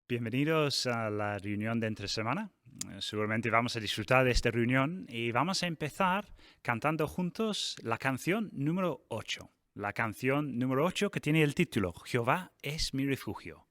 Bienvenidos a la reunión de entre semana. Seguramente vamos a disfrutar de esta reunión y vamos a empezar cantando juntos la canción número 8. La canción número 8 que tiene el título Jehová es mi refugio.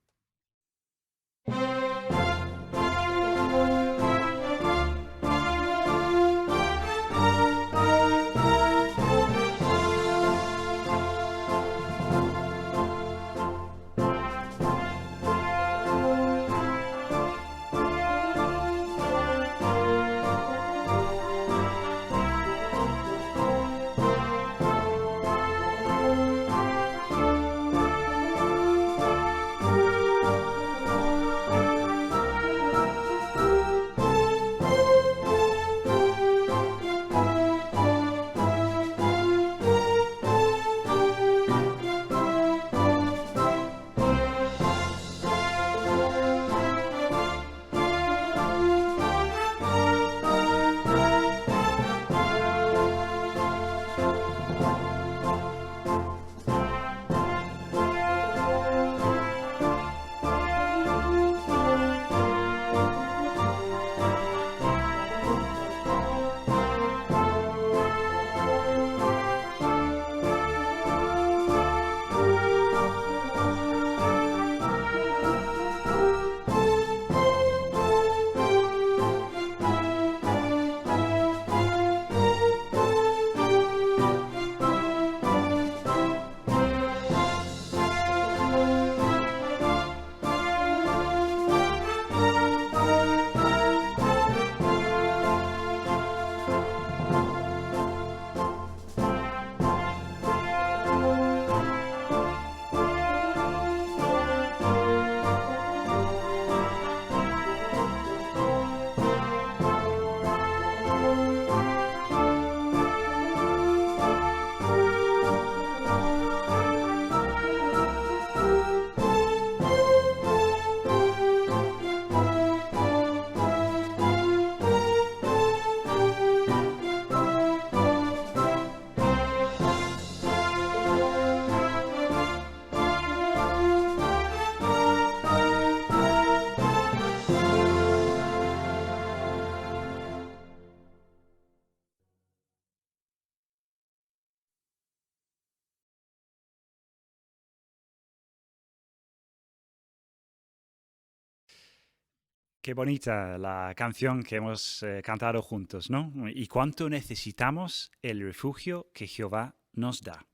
Qué bonita la canción que hemos cantado juntos, ¿no? Y cuánto necesitamos el refugio que Jehová nos da.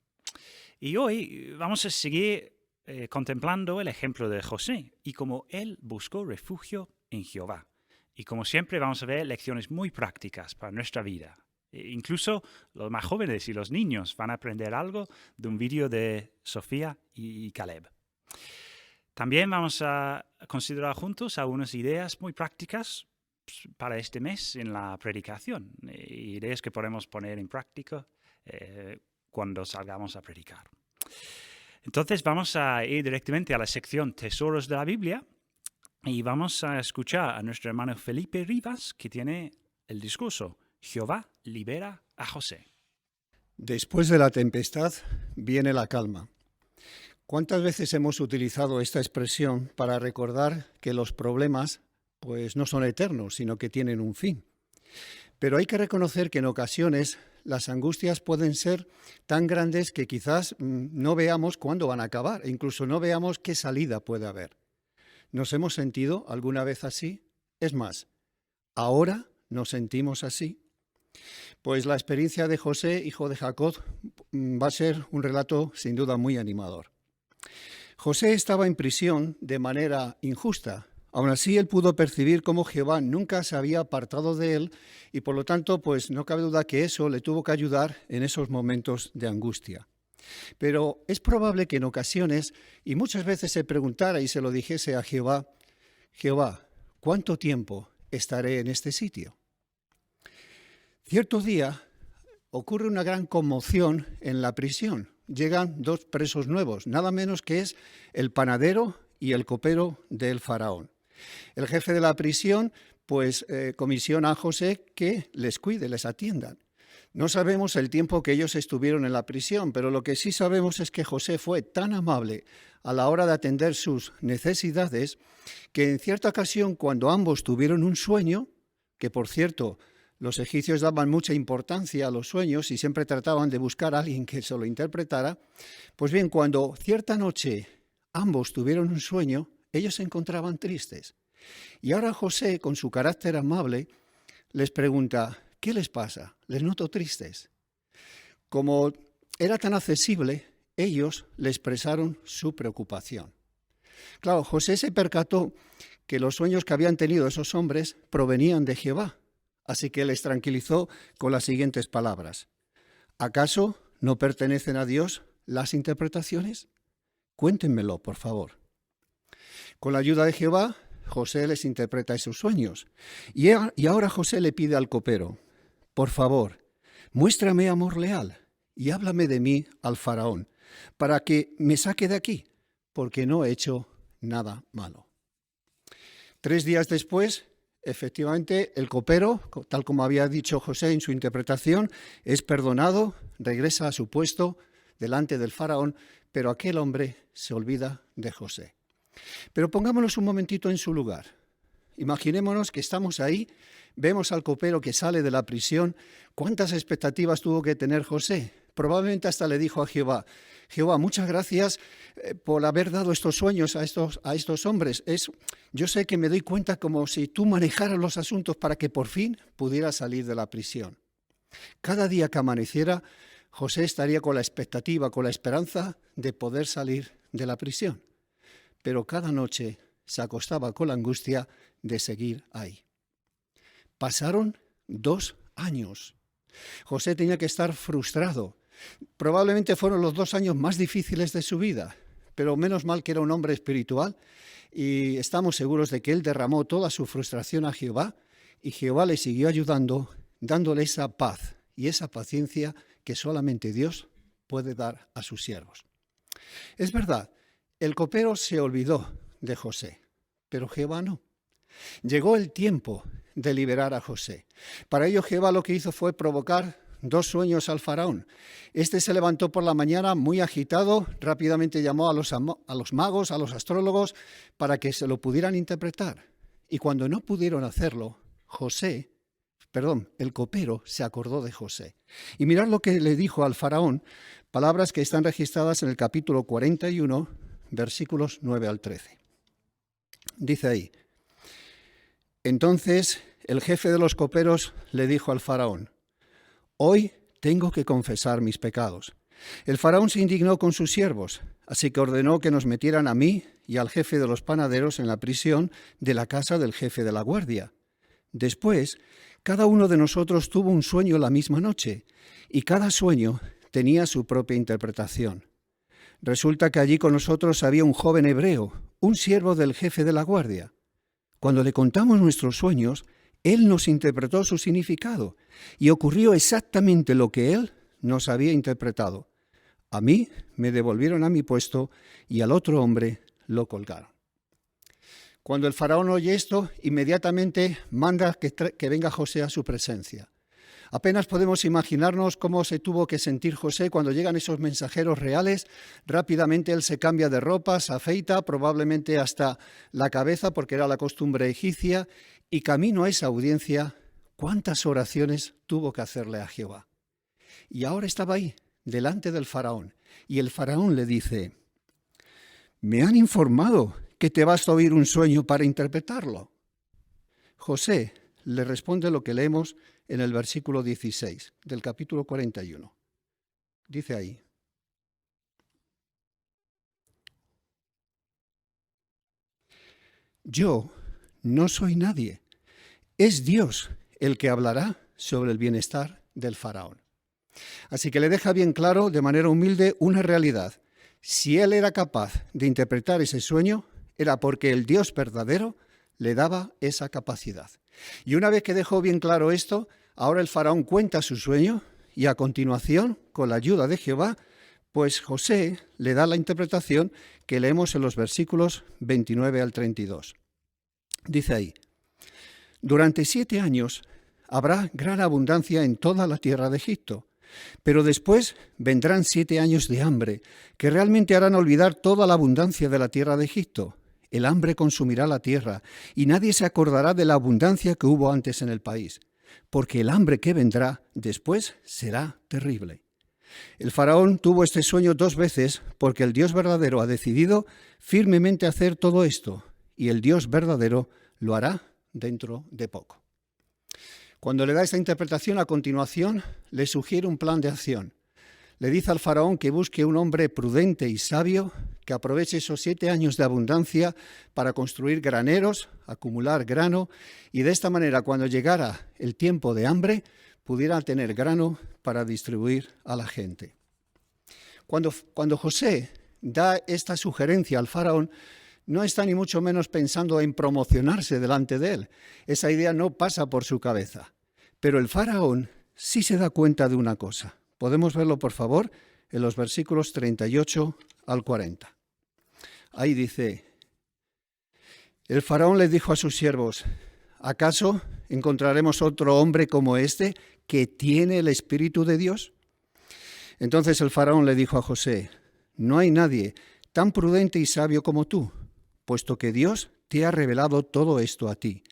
Y hoy vamos a seguir contemplando el ejemplo de José y cómo él buscó refugio en Jehová. Y como siempre vamos a ver lecciones muy prácticas para nuestra vida. Incluso los más jóvenes y los niños van a aprender algo de un vídeo de Sofía y Caleb. También vamos a considerar juntos algunas ideas muy prácticas para este mes en la predicación. Ideas que podemos poner en práctica cuando salgamos a predicar. Entonces vamos a ir directamente a la sección Tesoros de la Biblia y vamos a escuchar a nuestro hermano Felipe Rivas, que tiene el discurso Jehová libera a José. Después de la tempestad viene la calma. ¿Cuántas veces hemos utilizado esta expresión para recordar que los problemas pues no son eternos, sino que tienen un fin? Pero hay que reconocer que en ocasiones las angustias pueden ser tan grandes que quizás no veamos cuándo van a acabar e incluso no veamos qué salida puede haber. ¿Nos hemos sentido alguna vez así? Es más, ¿ahora nos sentimos así? Pues la experiencia de José, hijo de Jacob, va a ser un relato sin duda muy animador. José estaba en prisión de manera injusta. Aún así, él pudo percibir cómo Jehová nunca se había apartado de él y, por lo tanto, pues no cabe duda que eso le tuvo que ayudar en esos momentos de angustia. Pero es probable que en ocasiones, y muchas veces se preguntara y se lo dijese a Jehová, Jehová, ¿cuánto tiempo estaré en este sitio? Cierto día ocurre una gran conmoción en la prisión. Llegan dos presos nuevos, nada menos que es el panadero y el copero del faraón. El jefe de la prisión pues comisiona a José que les cuide, les atiendan. No sabemos el tiempo que ellos estuvieron en la prisión, pero lo que sí sabemos es que José fue tan amable a la hora de atender sus necesidades que en cierta ocasión, cuando ambos tuvieron un sueño, que por cierto, los egipcios daban mucha importancia a los sueños y siempre trataban de buscar a alguien que se lo interpretara, pues bien, cuando cierta noche ambos tuvieron un sueño, ellos se encontraban tristes. Y ahora José, con su carácter amable, les pregunta: ¿qué les pasa? Les noto tristes. Como era tan accesible, ellos le expresaron su preocupación. Claro, José se percató que los sueños que habían tenido esos hombres provenían de Jehová, así que les tranquilizó con las siguientes palabras: ¿acaso no pertenecen a Dios las interpretaciones? Cuéntenmelo, por favor. Con la ayuda de Jehová, José les interpreta esos sueños. Y ahora José le pide al copero: por favor, muéstrame amor leal y háblame de mí al faraón, para que me saque de aquí, porque no he hecho nada malo. 3 días después, efectivamente, el copero, tal como había dicho José en su interpretación, es perdonado, regresa a su puesto delante del faraón, pero aquel hombre se olvida de José. Pero pongámonos un momentito en su lugar. Imaginémonos que estamos ahí, vemos al copero que sale de la prisión. ¿Cuántas expectativas tuvo que tener José? Probablemente hasta le dijo a Jehová: Jehová, muchas gracias por haber dado estos sueños a estos hombres. Yo sé que me doy cuenta como si tú manejaras los asuntos para que por fin pudiera salir de la prisión. Cada día que amaneciera, José estaría con la expectativa, con la esperanza de poder salir de la prisión. Pero cada noche se acostaba con la angustia de seguir ahí. Pasaron 2 años. José tenía que estar frustrado. Probablemente fueron los 2 años más difíciles de su vida, pero menos mal que era un hombre espiritual y estamos seguros de que él derramó toda su frustración a Jehová y Jehová le siguió ayudando, dándole esa paz y esa paciencia que solamente Dios puede dar a sus siervos. Es verdad, el copero se olvidó de José, pero Jehová no. Llegó el tiempo de liberar a José. Para ello Jehová lo que hizo fue provocar 2 sueños al faraón. Este se levantó por la mañana muy agitado, rápidamente llamó a los magos, a los astrólogos, para que se lo pudieran interpretar. Y cuando no pudieron hacerlo, el copero se acordó de José. Y mirad lo que le dijo al faraón, palabras que están registradas en el capítulo 41, versículos 9 al 13. Dice ahí: entonces el jefe de los coperos le dijo al faraón: hoy tengo que confesar mis pecados. El faraón se indignó con sus siervos, así que ordenó que nos metieran a mí y al jefe de los panaderos en la prisión de la casa del jefe de la guardia. Después, cada uno de nosotros tuvo un sueño la misma noche, y cada sueño tenía su propia interpretación. Resulta que allí con nosotros había un joven hebreo, un siervo del jefe de la guardia. Cuando le contamos nuestros sueños, él nos interpretó su significado y ocurrió exactamente lo que él nos había interpretado. A mí me devolvieron a mi puesto y al otro hombre lo colgaron. Cuando el faraón oye esto, inmediatamente manda que venga José a su presencia. Apenas podemos imaginarnos cómo se tuvo que sentir José cuando llegan esos mensajeros reales. Rápidamente él se cambia de ropa, se afeita, probablemente hasta la cabeza, porque era la costumbre egipcia, y camino a esa audiencia, ¿cuántas oraciones tuvo que hacerle a Jehová? Y ahora estaba ahí, delante del faraón, y el faraón le dice: me han informado que te vas a oír un sueño para interpretarlo. José le responde lo que leemos en el versículo 16 del capítulo 41. Dice ahí: yo no soy nadie, es Dios el que hablará sobre el bienestar del faraón. Así que le deja bien claro, de manera humilde, una realidad. Si él era capaz de interpretar ese sueño, era porque el Dios verdadero le daba esa capacidad. Y una vez que dejó bien claro esto, ahora el faraón cuenta su sueño y a continuación, con la ayuda de Jehová, pues José le da la interpretación que leemos en los versículos 29 al 32. Dice ahí: durante 7 años habrá gran abundancia en toda la tierra de Egipto. Pero después vendrán 7 años de hambre, que realmente harán olvidar toda la abundancia de la tierra de Egipto. El hambre consumirá la tierra, y nadie se acordará de la abundancia que hubo antes en el país, porque el hambre que vendrá después será terrible. El faraón tuvo este sueño 2 veces, porque el Dios verdadero ha decidido firmemente hacer todo esto, y el Dios verdadero lo hará dentro de poco. Cuando le da esta interpretación, a continuación le sugiere un plan de acción. Le dice al faraón que busque un hombre prudente y sabio que aproveche esos 7 años de abundancia para construir graneros, acumular grano, y de esta manera, cuando llegara el tiempo de hambre, pudiera tener grano para distribuir a la gente. Cuando José da esta sugerencia al faraón, no está ni mucho menos pensando en promocionarse delante de él. Esa idea no pasa por su cabeza. Pero el faraón sí se da cuenta de una cosa. Podemos verlo, por favor, en los versículos 38 al 40. Ahí dice: el faraón le dijo a sus siervos: ¿acaso encontraremos otro hombre como este que tiene el Espíritu de Dios? Entonces el faraón le dijo a José: no hay nadie tan prudente y sabio como tú, puesto que Dios te ha revelado todo esto a ti.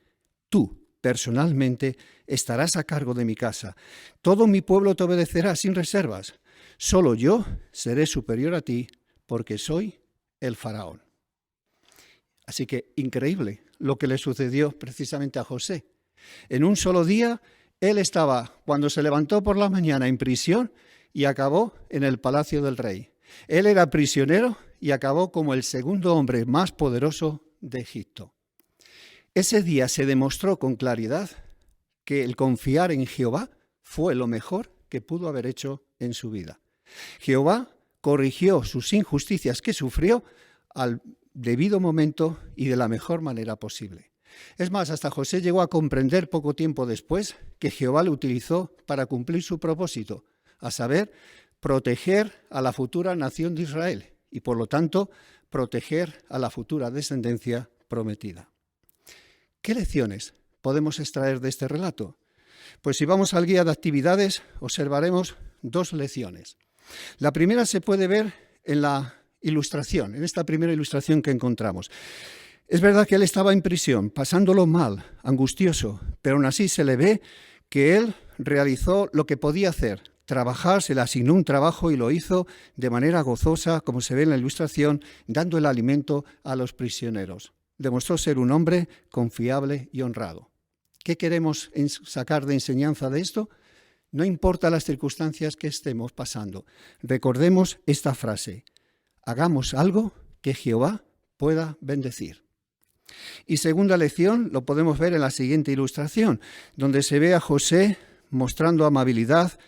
Tú, personalmente, estarás a cargo de mi casa. Todo mi pueblo te obedecerá sin reservas. Solo yo seré superior a ti, porque soy el faraón. Así que increíble lo que le sucedió precisamente a José. En un solo día, él estaba, cuando se levantó por la mañana, en prisión y acabó en el palacio del rey. Él era prisionero y acabó como el segundo hombre más poderoso de Egipto. Ese día se demostró con claridad que el confiar en Jehová fue lo mejor que pudo haber hecho en su vida. Jehová corrigió sus injusticias que sufrió al debido momento y de la mejor manera posible. Es más, hasta José llegó a comprender poco tiempo después que Jehová lo utilizó para cumplir su propósito, a saber, proteger a la futura nación de Israel y, por lo tanto, proteger a la futura descendencia prometida. ¿Qué lecciones podemos extraer de este relato? Pues si vamos al guía de actividades, observaremos 2 lecciones. La primera se puede ver en la ilustración, en esta primera ilustración que encontramos. Es verdad que él estaba en prisión, pasándolo mal, angustioso, pero aún así se le ve que él realizó lo que podía hacer. Trabajar, se le asignó un trabajo y lo hizo de manera gozosa, como se ve en la ilustración, dando el alimento a los prisioneros. Demostró ser un hombre confiable y honrado. ¿Qué queremos sacar de enseñanza de esto? No importa las circunstancias que estemos pasando. Recordemos esta frase: hagamos algo que Jehová pueda bendecir. Y segunda lección lo podemos ver en la siguiente ilustración, donde se ve a José mostrando amabilidad,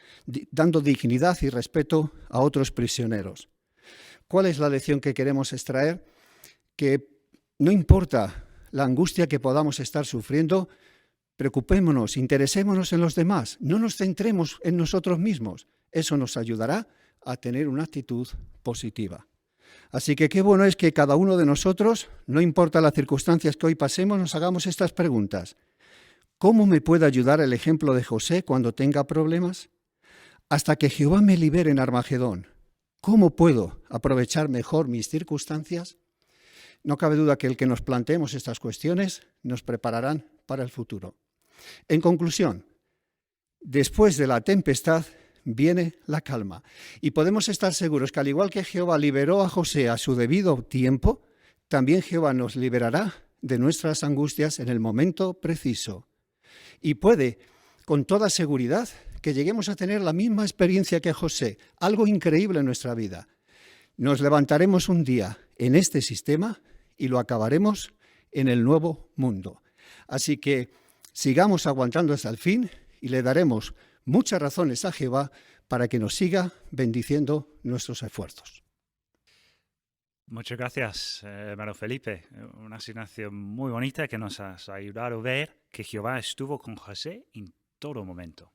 dando dignidad y respeto a otros prisioneros. ¿Cuál es la lección que queremos extraer? Que no importa la angustia que podamos estar sufriendo, preocupémonos, interesémonos en los demás, no nos centremos en nosotros mismos. Eso nos ayudará a tener una actitud positiva. Así que qué bueno es que cada uno de nosotros, no importa las circunstancias que hoy pasemos, nos hagamos estas preguntas. ¿Cómo me puede ayudar el ejemplo de José cuando tenga problemas? Hasta que Jehová me libere en Armagedón, ¿cómo puedo aprovechar mejor mis circunstancias? No cabe duda que el que nos planteemos estas cuestiones nos prepararán para el futuro. En conclusión, después de la tempestad viene la calma. Y podemos estar seguros que al igual que Jehová liberó a José a su debido tiempo, también Jehová nos liberará de nuestras angustias en el momento preciso. Y puede, con toda seguridad, que lleguemos a tener la misma experiencia que José, algo increíble en nuestra vida. Nos levantaremos un día en este sistema y lo acabaremos en el nuevo mundo. Así que sigamos aguantando hasta el fin y le daremos muchas razones a Jehová para que nos siga bendiciendo nuestros esfuerzos. Muchas gracias, hermano Felipe. Una asignación muy bonita que nos ha ayudado a ver que Jehová estuvo con José en todo momento.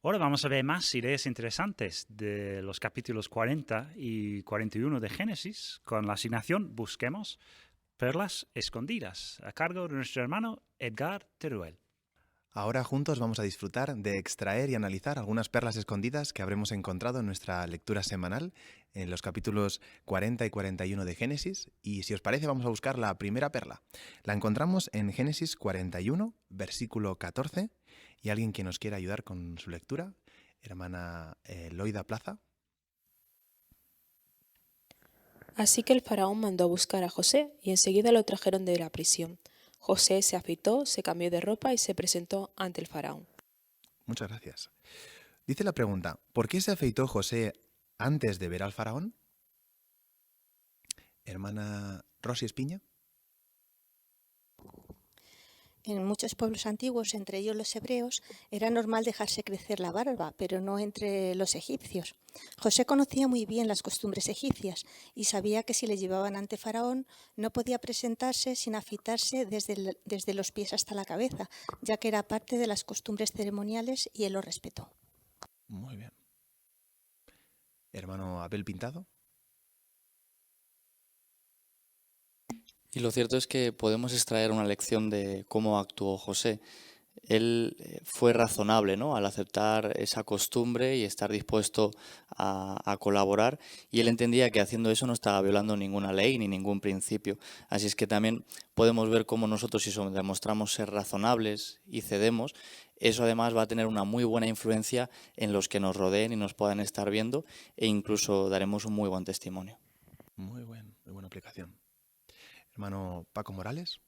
Ahora vamos a ver más ideas interesantes de los capítulos 40 y 41 de Génesis con la asignación Busquemos perlas escondidas, a cargo de nuestro hermano Edgar Teruel. Ahora juntos vamos a disfrutar de extraer y analizar algunas perlas escondidas que habremos encontrado en nuestra lectura semanal en los capítulos 40 y 41 de Génesis. Y si os parece, vamos a buscar la primera perla. La encontramos en Génesis 41, versículo 14. Y alguien que nos quiera ayudar con su lectura, hermana Loida Plaza. Así que el faraón mandó a buscar a José y enseguida lo trajeron de la prisión. José se afeitó, se cambió de ropa y se presentó ante el faraón. Muchas gracias. Dice la pregunta, ¿por qué se afeitó José antes de ver al faraón? Hermana Rosy Espiña. En muchos pueblos antiguos, entre ellos los hebreos, era normal dejarse crecer la barba, pero no entre los egipcios. José conocía muy bien las costumbres egipcias y sabía que si le llevaban ante Faraón no podía presentarse sin afeitarse desde los pies hasta la cabeza, ya que era parte de las costumbres ceremoniales y él lo respetó. Muy bien. Hermano Abel Pintado. Y lo cierto es que podemos extraer una lección de cómo actuó José. Él fue razonable, ¿no?, al aceptar esa costumbre y estar dispuesto a colaborar, y él entendía que haciendo eso no estaba violando ninguna ley ni ningún principio. Así es que también podemos ver cómo nosotros, si demostramos ser razonables y cedemos, eso además va a tener una muy buena influencia en los que nos rodeen y nos puedan estar viendo, e incluso daremos un muy buen testimonio. Muy buena aplicación. Hermano Paco Morales.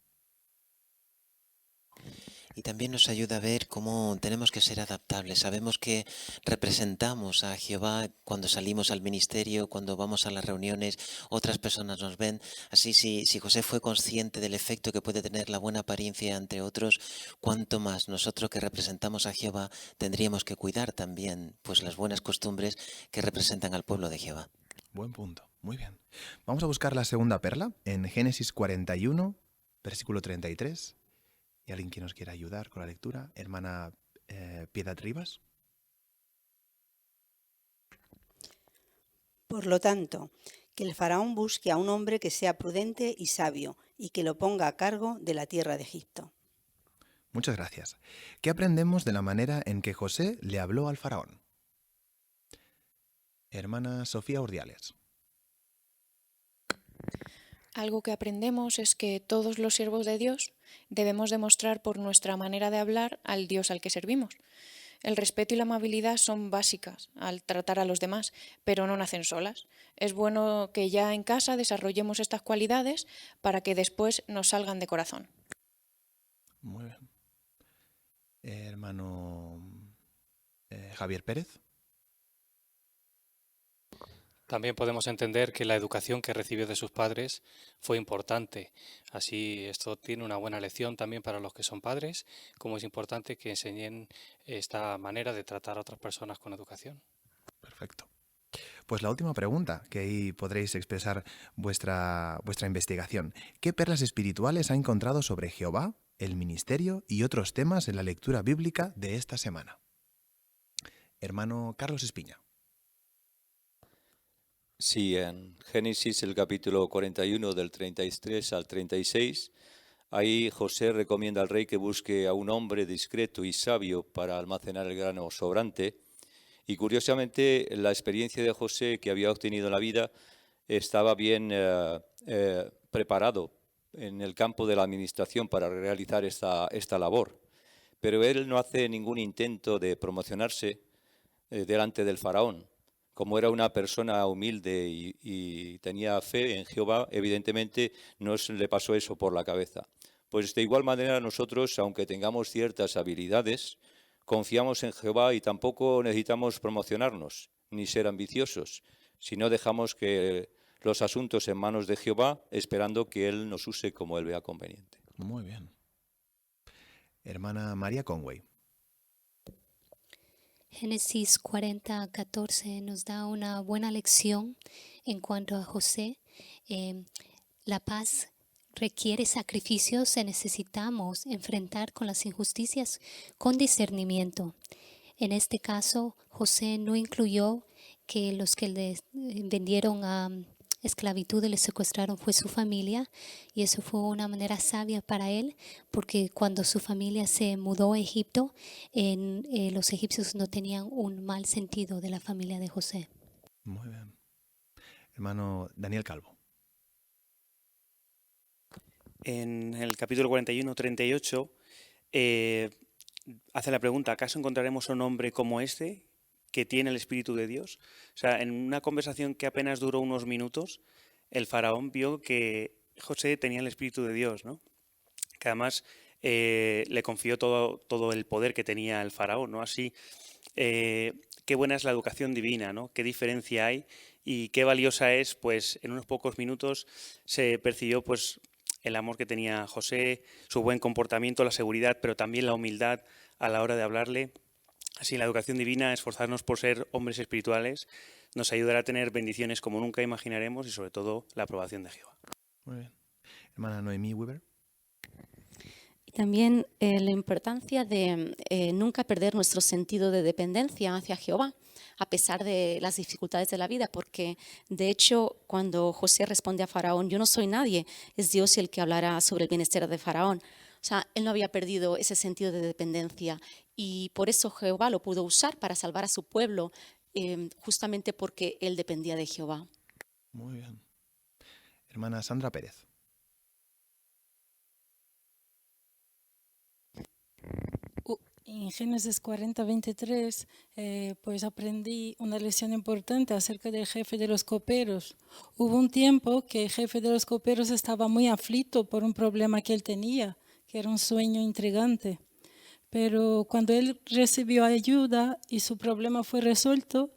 Y también nos ayuda a ver cómo tenemos que ser adaptables. Sabemos que representamos a Jehová cuando salimos al ministerio, cuando vamos a las reuniones, otras personas nos ven. Así, si José fue consciente del efecto que puede tener la buena apariencia ante otros, cuánto más nosotros que representamos a Jehová tendríamos que cuidar también pues las buenas costumbres que representan al pueblo de Jehová. Buen punto, muy bien. Vamos a buscar la segunda perla en Génesis 41, versículo 33. ¿Y alguien que nos quiera ayudar con la lectura? Hermana Piedad Rivas. Por lo tanto, que el faraón busque a un hombre que sea prudente y sabio y que lo ponga a cargo de la tierra de Egipto. Muchas gracias. ¿Qué aprendemos de la manera en que José le habló al faraón? Hermana Sofía Urdiales. Algo que aprendemos es que todos los siervos de Dios debemos demostrar por nuestra manera de hablar al Dios al que servimos. El respeto y la amabilidad son básicas al tratar a los demás, pero no nacen solas. Es bueno que ya en casa desarrollemos estas cualidades para que después nos salgan de corazón. Muy bien. Hermano Javier Pérez. También podemos entender que la educación que recibió de sus padres fue importante. Así, esto tiene una buena lección también para los que son padres, como es importante que enseñen esta manera de tratar a otras personas con educación. Perfecto. Pues la última pregunta, que ahí podréis expresar vuestra investigación. ¿Qué perlas espirituales ha encontrado sobre Jehová, el ministerio y otros temas en la lectura bíblica de esta semana? Hermano Carlos Espiña. Sí, en Génesis, el capítulo 41, del 33 al 36, ahí José recomienda al rey que busque a un hombre discreto y sabio para almacenar el grano sobrante. Y curiosamente, la experiencia de José que había obtenido en la vida estaba bien preparado en el campo de la administración para realizar esta labor. Pero él no hace ningún intento de promocionarse delante del faraón. Como era una persona humilde y tenía fe en Jehová, evidentemente no le pasó eso por la cabeza. Pues de igual manera nosotros, aunque tengamos ciertas habilidades, confiamos en Jehová y tampoco necesitamos promocionarnos ni ser ambiciosos, sino dejamos que los asuntos en manos de Jehová, esperando que Él nos use como Él vea conveniente. Muy bien. Hermana María Conway. Génesis 40, 14 nos da una buena lección en cuanto a José. La paz requiere sacrificios y necesitamos enfrentar con las injusticias con discernimiento. En este caso, José no incluyó que los que le vendieron esclavitud y le secuestraron fue su familia, y eso fue una manera sabia para él, porque cuando su familia se mudó a Egipto, los egipcios no tenían un mal sentido de la familia de José. Muy bien. Hermano Daniel Calvo. En el capítulo 41-38 hace la pregunta, ¿acaso encontraremos un hombre como este que tiene el Espíritu de Dios? O sea, en una conversación que apenas duró unos minutos, el faraón vio que José tenía el Espíritu de Dios, ¿no? Que además le confió todo el poder que tenía el faraón, ¿no? Así, qué buena es la educación divina, ¿no? Qué diferencia hay y qué valiosa es, pues en unos pocos minutos se percibió, pues, el amor que tenía José, su buen comportamiento, la seguridad, pero también la humildad a la hora de hablarle. Así, la educación divina, esforzarnos por ser hombres espirituales, nos ayudará a tener bendiciones como nunca imaginaremos y sobre todo la aprobación de Jehová. Muy bien. Hermana Noemí Weber. Y también la importancia de nunca perder nuestro sentido de dependencia hacia Jehová, a pesar de las dificultades de la vida, porque de hecho cuando José responde a Faraón, yo no soy nadie, es Dios el que hablará sobre el bienestar de Faraón. O sea, él no había perdido ese sentido de dependencia y por eso Jehová lo pudo usar para salvar a su pueblo, justamente porque él dependía de Jehová. Muy bien. Hermana Sandra Pérez. En Génesis 40-23, pues aprendí una lección importante acerca del jefe de los coperos. Hubo un tiempo que el jefe de los coperos estaba muy aflito por un problema que él tenía, que era un sueño intrigante. Pero cuando él recibió ayuda y su problema fue resuelto,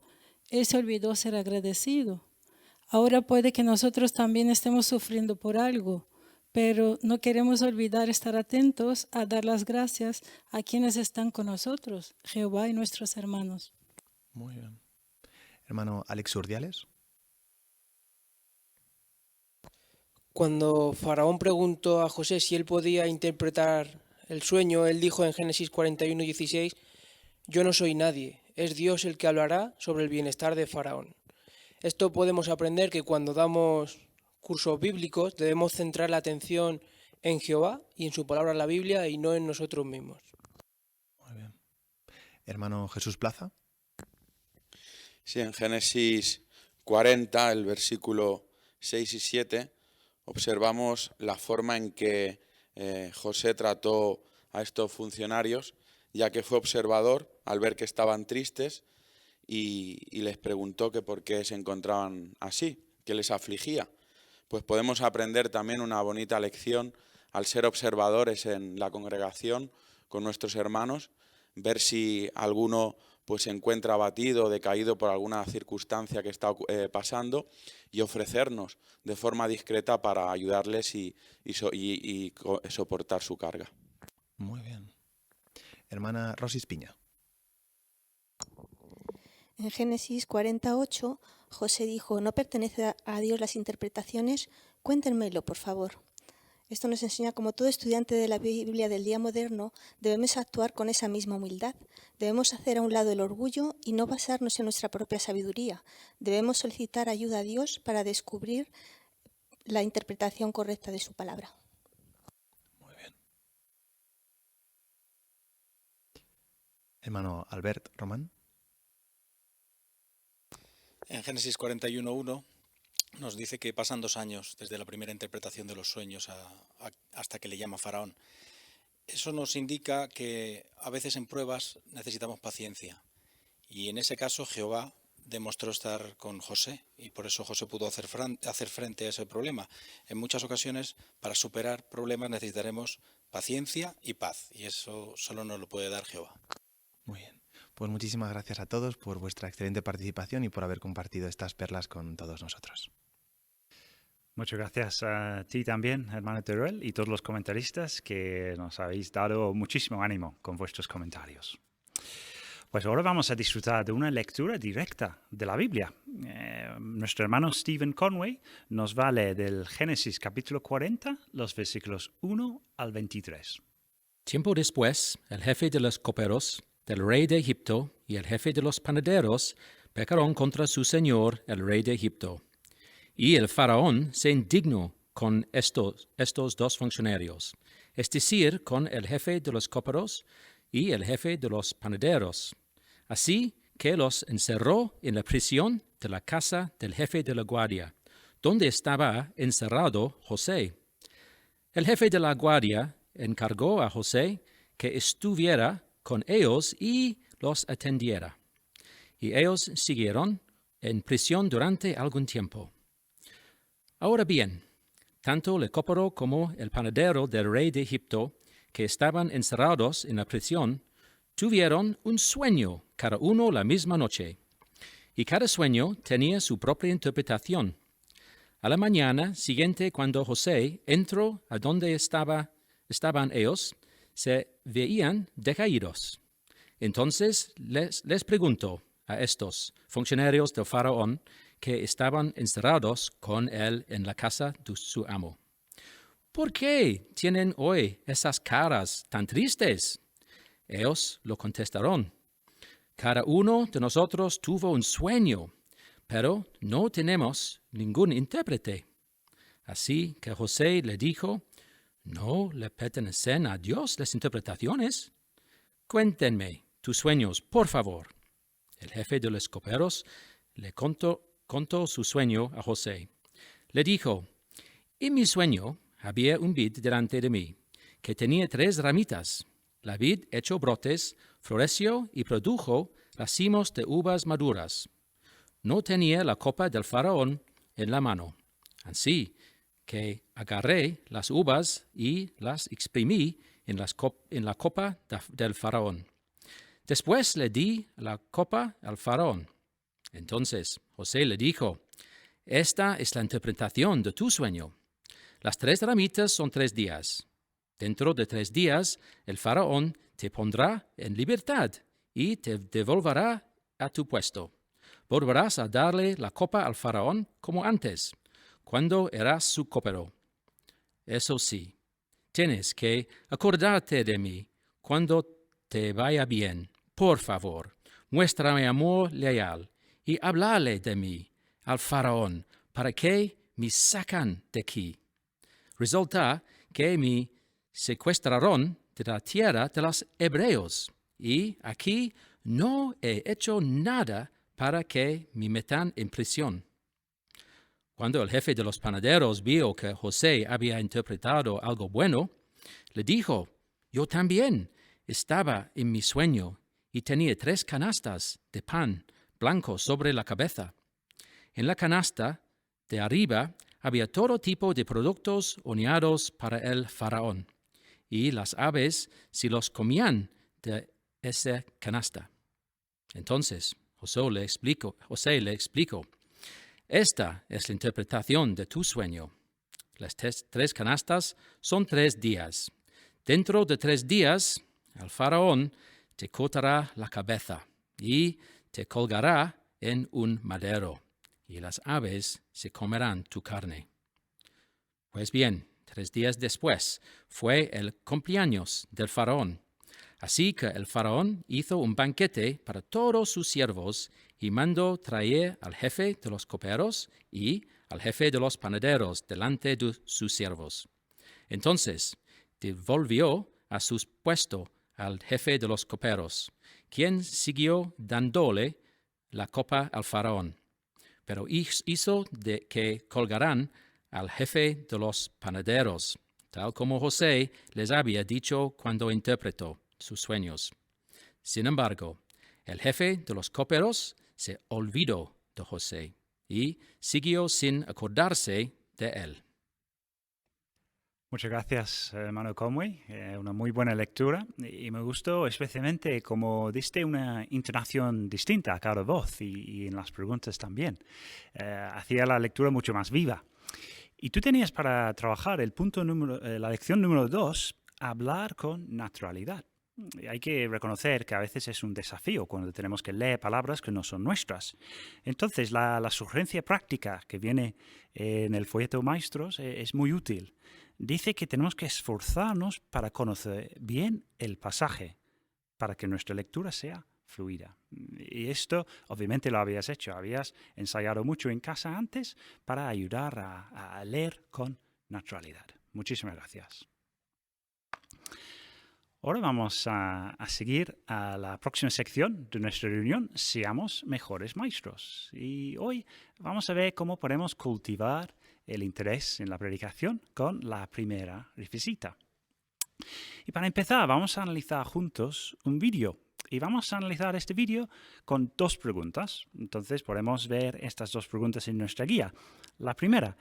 él se olvidó ser agradecido. Ahora puede que nosotros también estemos sufriendo por algo, pero no queremos olvidar estar atentos a dar las gracias a quienes están con nosotros, Jehová y nuestros hermanos. Muy bien. Hermano Alex Urdiales. Cuando Faraón preguntó a José si él podía interpretar el sueño, él dijo en Génesis 41:16, yo no soy nadie, es Dios el que hablará sobre el bienestar de Faraón. Esto podemos aprender que cuando damos cursos bíblicos debemos centrar la atención en Jehová y en su palabra, la Biblia, y no en nosotros mismos. Muy bien. Hermano Jesús Plaza. Sí, en Génesis 40, el versículo 6 y 7, observamos la forma en que José trató a estos funcionarios, ya que fue observador al ver que estaban tristes y les preguntó que por qué se encontraban así, qué les afligía. Pues podemos aprender también una bonita lección al ser observadores en la congregación con nuestros hermanos, ver si alguno pues se encuentra abatido o decaído por alguna circunstancia que está pasando y ofrecernos de forma discreta para ayudarles y soportar su carga. Muy bien. Hermana Rosis Piña. En Génesis 48, José dijo, ¿no pertenece a Dios las interpretaciones? Cuéntenmelo, por favor. Esto nos enseña como todo estudiante de la Biblia del día moderno debemos actuar con esa misma humildad. Debemos hacer a un lado el orgullo y no basarnos en nuestra propia sabiduría. Debemos solicitar ayuda a Dios para descubrir la interpretación correcta de su palabra. Muy bien. Hermano Albert Román. En Génesis 41:1 nos dice que pasan 2 años desde la primera interpretación de los sueños hasta que le llama Faraón. Eso nos indica que a veces en pruebas necesitamos paciencia. Y en ese caso Jehová demostró estar con José y por eso José pudo hacer frente a ese problema. En muchas ocasiones, para superar problemas necesitaremos paciencia y paz. Y eso solo nos lo puede dar Jehová. Muy bien. Pues muchísimas gracias a todos por vuestra excelente participación y por haber compartido estas perlas con todos nosotros. Muchas gracias a ti también, hermano Teruel, y todos los comentaristas que nos habéis dado muchísimo ánimo con vuestros comentarios. Pues ahora vamos a disfrutar de una lectura directa de la Biblia. Nuestro hermano Stephen Conway nos va a leer del Génesis capítulo 40, los versículos 1 al 23. Tiempo después, el jefe de los coperos del rey de Egipto y el jefe de los panaderos pecaron contra su señor, el rey de Egipto. Y el faraón se indignó con estos dos funcionarios, es decir, con el jefe de los cóperos y el jefe de los panaderos. Así que los encerró en la prisión de la casa del jefe de la guardia, donde estaba encerrado José. El jefe de la guardia encargó a José que estuviera con ellos y los atendiera. Y ellos siguieron en prisión durante algún tiempo. Ahora bien, tanto el cópero como el panadero del rey de Egipto, que estaban encerrados en la prisión, tuvieron un sueño, cada uno la misma noche. Y cada sueño tenía su propia interpretación. A la mañana siguiente, cuando José entró a donde estaban ellos, se veían decaídos. Entonces les preguntó a estos funcionarios del faraón que estaban encerrados con él en la casa de su amo: ¿por qué tienen hoy esas caras tan tristes? Ellos lo contestaron: cada uno de nosotros tuvo un sueño, pero no tenemos ningún intérprete. Así que José le dijo: ¿no le pertenecen a Dios las interpretaciones? Cuéntenme tus sueños, por favor. El jefe de los coperos le contó su sueño a José. Le dijo: en mi sueño había un vid delante de mí, que tenía 3 ramitas. La vid echó brotes, floreció y produjo racimos de uvas maduras. No tenía la copa del faraón en la mano. Así que agarré las uvas y las exprimí en la copa del faraón. Después le di la copa al faraón. Entonces José le dijo: esta es la interpretación de tu sueño. Las 3 ramitas son 3 días. Dentro de 3 días el faraón te pondrá en libertad y te devolverá a tu puesto. Volverás a darle la copa al faraón como antes, cuando eras su cópero. Eso sí, tienes que acordarte de mí cuando te vaya bien. Por favor, muéstrame amor leal y háblale de mí al faraón para que me sacan de aquí. Resulta que me secuestraron de la tierra de los hebreos y aquí no he hecho nada para que me metan en prisión. Cuando el jefe de los panaderos vio que José había interpretado algo bueno, le dijo: yo también estaba en mi sueño y tenía 3 canastas de pan blanco sobre la cabeza. En la canasta de arriba había todo tipo de productos horneados para el faraón, y las aves se los comían de esa canasta. Entonces José le explicó: esta es la interpretación de tu sueño. Las 3 canastas son 3 días. Dentro de 3 días, el faraón te cortará la cabeza y te colgará en un madero, y las aves se comerán tu carne. Pues bien, 3 días después fue el cumpleaños del faraón. Así que el faraón hizo un banquete para todos sus siervos y mandó traer al jefe de los coperos y al jefe de los panaderos delante de sus siervos. Entonces devolvió a su puesto al jefe de los coperos, quien siguió dándole la copa al faraón, pero hizo que colgaran al jefe de los panaderos, tal como José les había dicho cuando interpretó sus sueños. Sin embargo, el jefe de los cóperos se olvidó de José y siguió sin acordarse de él. Muchas gracias, hermano Conway. Una muy buena lectura y me gustó especialmente cómo diste una intonación distinta a cada voz y en las preguntas también. Hacía la lectura mucho más viva. Y tú tenías para trabajar la lección número 2, hablar con naturalidad. Hay que reconocer que a veces es un desafío cuando tenemos que leer palabras que no son nuestras. Entonces, la sugerencia práctica que viene en el folleto Maestros es muy útil. Dice que tenemos que esforzarnos para conocer bien el pasaje, para que nuestra lectura sea fluida. Y esto obviamente lo habías hecho, habías ensayado mucho en casa antes para ayudar a leer con naturalidad. Muchísimas gracias. Ahora vamos a seguir a la próxima sección de nuestra reunión, Seamos mejores maestros. Y hoy vamos a ver cómo podemos cultivar el interés en la predicación con la primera visita. Y para empezar, vamos a analizar juntos un vídeo. Y vamos a analizar este vídeo con dos preguntas. Entonces podemos ver estas dos preguntas en nuestra guía. La primera,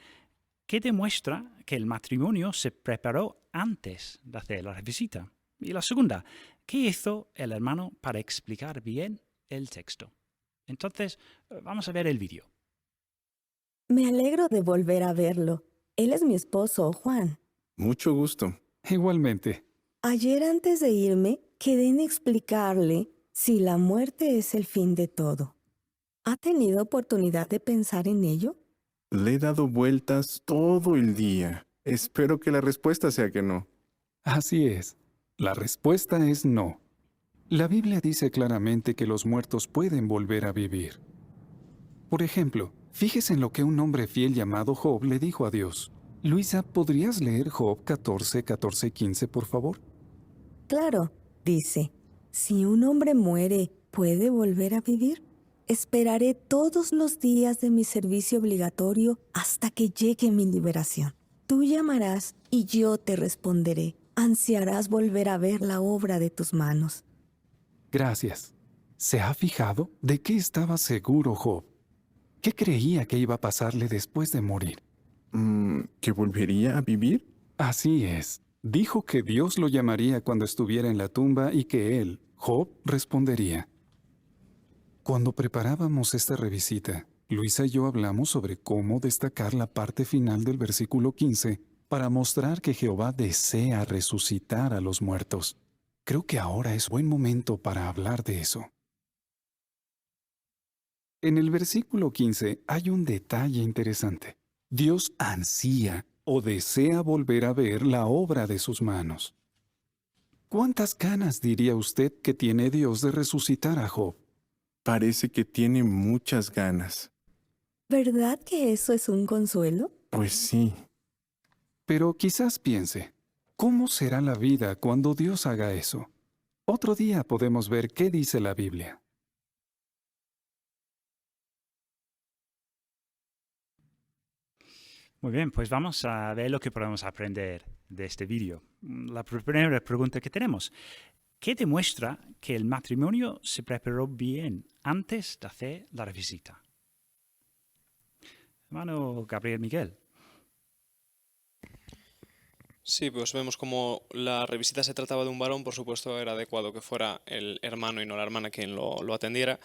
¿qué demuestra que el matrimonio se preparó antes de hacer la visita? Y la segunda, ¿qué hizo el hermano para explicar bien el texto? Entonces, vamos a ver el vídeo. Me alegro de volver a verlo. Él es mi esposo, Juan. Mucho gusto. Igualmente. Ayer antes de irme, quedé en explicarle si la muerte es el fin de todo. ¿Ha tenido oportunidad de pensar en ello? Le he dado vueltas todo el día. Espero que la respuesta sea que no. Así es. La respuesta es no. La Biblia dice claramente que los muertos pueden volver a vivir. Por ejemplo, fíjese en lo que un hombre fiel llamado Job le dijo a Dios. Luisa, ¿podrías leer Job 14, 14 y 15, por favor? Claro, dice, si un hombre muere, ¿puede volver a vivir? Esperaré todos los días de mi servicio obligatorio hasta que llegue mi liberación. Tú llamarás y yo te responderé. Ansiarás volver a ver la obra de tus manos. Gracias. ¿Se ha fijado de qué estaba seguro Job? ¿Qué creía que iba a pasarle después de morir? ¿Que volvería a vivir? Así es. Dijo que Dios lo llamaría cuando estuviera en la tumba y que él, Job, respondería. Cuando preparábamos esta revisita, Luisa y yo hablamos sobre cómo destacar la parte final del versículo 15 para mostrar que Jehová desea resucitar a los muertos. Creo que ahora es buen momento para hablar de eso. En el versículo 15 hay un detalle interesante. Dios ansía o desea volver a ver la obra de sus manos. ¿Cuántas ganas diría usted que tiene Dios de resucitar a Job? Parece que tiene muchas ganas. ¿Verdad que eso es un consuelo? Pues sí. Pero quizás piense, ¿cómo será la vida cuando Dios haga eso? Otro día podemos ver qué dice la Biblia. Muy bien, pues vamos a ver lo que podemos aprender de este vídeo. La primera pregunta que tenemos, ¿qué demuestra que el matrimonio se preparó bien antes de hacer la visita? Hermano Gabriel Miguel. Sí, pues vemos como la revisita se trataba de un varón, por supuesto era adecuado que fuera el hermano y no la hermana quien lo atendiera,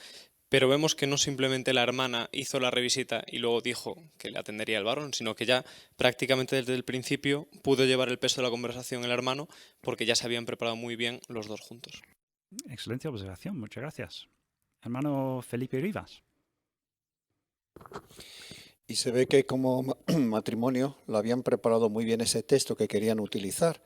pero vemos que no simplemente la hermana hizo la revisita y luego dijo que le atendería el varón, sino que ya prácticamente desde el principio pudo llevar el peso de la conversación el hermano porque ya se habían preparado muy bien los dos juntos. Excelente observación, muchas gracias. Hermano Felipe Rivas. Y se ve que como matrimonio lo habían preparado muy bien ese texto que querían utilizar.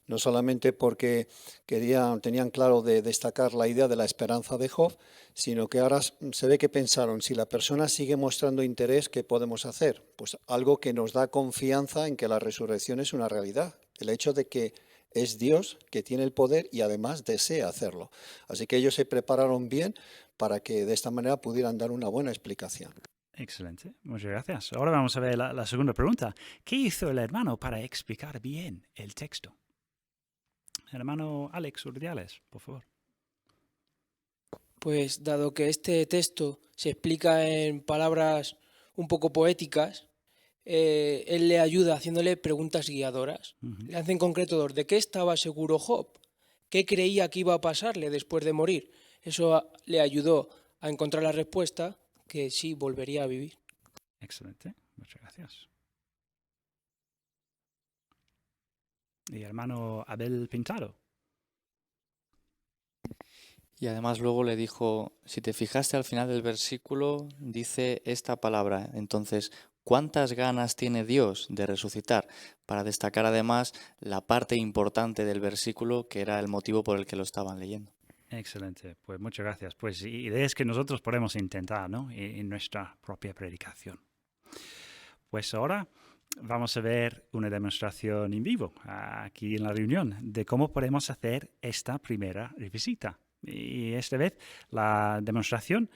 No solamente porque tenían claro de destacar la idea de la esperanza de Job, sino que ahora se ve que pensaron, si la persona sigue mostrando interés, ¿qué podemos hacer? Pues algo que nos da confianza en que la resurrección es una realidad. El hecho de que es Dios que tiene el poder y además desea hacerlo. Así que ellos se prepararon bien para que de esta manera pudieran dar una buena explicación. Excelente, muchas gracias. Ahora vamos a ver la segunda pregunta. ¿Qué hizo el hermano para explicar bien el texto? Hermano Alex Urdiales, por favor. Pues dado que este texto se explica en palabras un poco poéticas, él le ayuda haciéndole preguntas guiadoras. Le hace en concreto dos. ¿De qué estaba seguro Job? ¿Qué creía que iba a pasarle después de morir? Eso le ayudó a encontrar la respuesta, que sí volvería a vivir. Excelente, muchas gracias. Y hermano Abel Pintado. Y además luego le dijo, si te fijaste al final del versículo, dice esta palabra. Entonces, ¿cuántas ganas tiene Dios de resucitar? Para destacar además la parte importante del versículo, que era el motivo por el que lo estaban leyendo. Excelente, pues muchas gracias. Pues ideas que nosotros podemos intentar, ¿no? En nuestra propia predicación. Pues ahora vamos a ver una demostración en vivo aquí en la reunión de cómo podemos hacer esta primera revisita. Y esta vez la demostración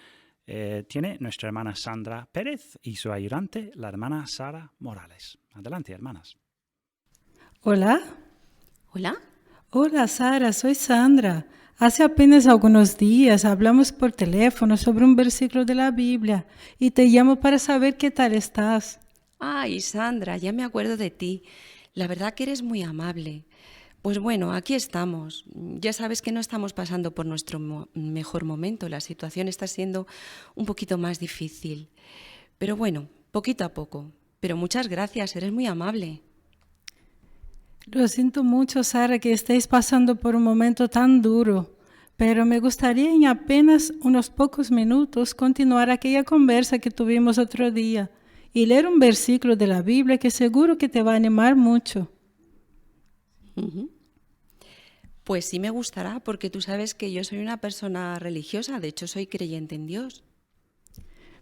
tiene nuestra hermana Sandra Pérez y su ayudante, la hermana Sara Morales. Adelante, hermanas. Hola. Hola. Hola, Sara, soy Sandra. Hace apenas algunos días hablamos por teléfono sobre un versículo de la Biblia y te llamo para saber qué tal estás. Ay, Sandra, ya me acuerdo de ti. La verdad que eres muy amable. Pues bueno, aquí estamos. Ya sabes que no estamos pasando por nuestro mejor momento. La situación está siendo un poquito más difícil. Pero bueno, poquito a poco. Pero muchas gracias, eres muy amable. Lo siento mucho, Sara, que estéis pasando por un momento tan duro, pero me gustaría en apenas unos pocos minutos continuar aquella conversa que tuvimos otro día y leer un versículo de la Biblia que seguro que te va a animar mucho. Pues sí me gustará, porque tú sabes que yo soy una persona religiosa, de hecho soy creyente en Dios.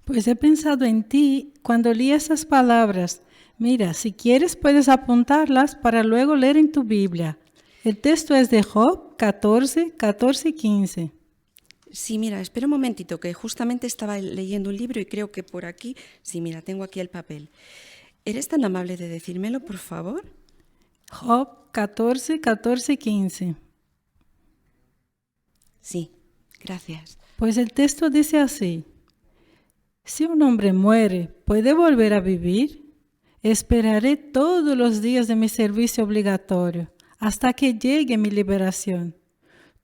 Pues he pensado en ti cuando leí esas palabras. Mira, si quieres puedes apuntarlas para luego leer en tu Biblia. El texto es de Job 14, 14 y 15. Sí, mira, espera un momentito, que justamente estaba leyendo un libro y creo que por aquí... Sí, mira, tengo aquí el papel. ¿Eres tan amable de decírmelo, por favor? Job 14, 14 y 15. Sí, gracias. Pues el texto dice así. Si un hombre muere, ¿puede volver a vivir? Esperaré todos los días de mi servicio obligatorio hasta que llegue mi liberación.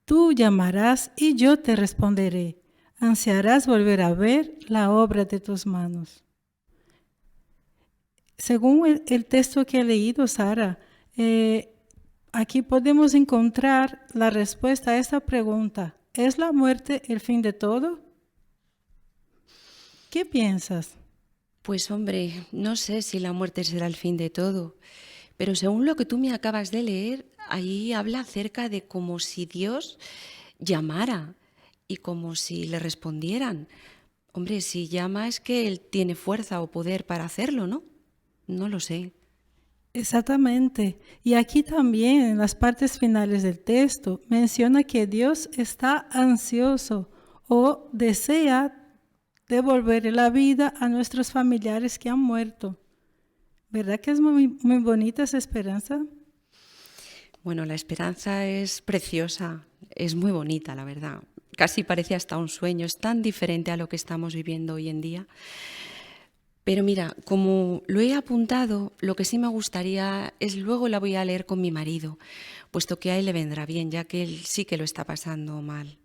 Tú llamarás y yo te responderé. Ansiarás volver a ver la obra de tus manos. Según el texto que he leído, Sara, aquí podemos encontrar la respuesta a esta pregunta. ¿Es la muerte el fin de todo? ¿Qué piensas? Pues hombre, no sé si la muerte será el fin de todo, pero según lo que tú me acabas de leer, ahí habla acerca de como si Dios llamara y como si le respondieran. Hombre, si llama es que Él tiene fuerza o poder para hacerlo, ¿no? No lo sé. Exactamente. Y aquí también, en las partes finales del texto, menciona que Dios está ansioso o desea devolver la vida a nuestros familiares que han muerto. ¿Verdad que es muy, muy bonita esa esperanza? Bueno, la esperanza es preciosa, es muy bonita, la verdad. Casi parece hasta un sueño, es tan diferente a lo que estamos viviendo hoy en día. Pero mira, como lo he apuntado, lo que sí me gustaría es luego la voy a leer con mi marido, puesto que a él le vendrá bien, ya que él sí que lo está pasando mal.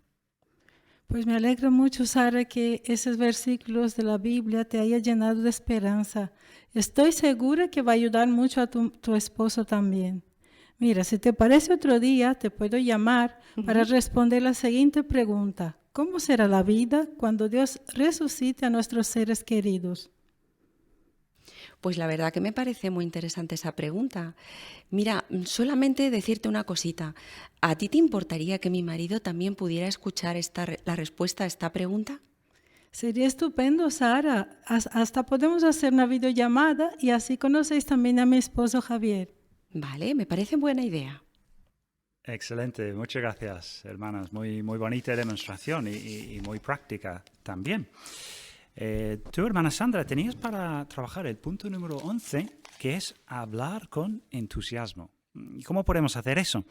Pues me alegra mucho, Sara, que esos versículos de la Biblia te hayan llenado de esperanza. Estoy segura que va a ayudar mucho a tu esposo también. Mira, si te parece otro día, te puedo llamar para responder la siguiente pregunta. ¿Cómo será la vida cuando Dios resucite a nuestros seres queridos? Pues la verdad que me parece muy interesante esa pregunta. Mira, solamente decirte una cosita. ¿A ti te importaría que mi marido también pudiera escuchar la respuesta a esta pregunta? Sería estupendo, Sara. Hasta podemos hacer una videollamada y así conocéis también a mi esposo Javier. Vale, me parece buena idea. Excelente, muchas gracias, hermanas. Muy, muy bonita demostración y muy práctica también. Tú, hermana Sandra, tenías para trabajar el punto número 11, que es hablar con entusiasmo. ¿Y cómo podemos hacer eso?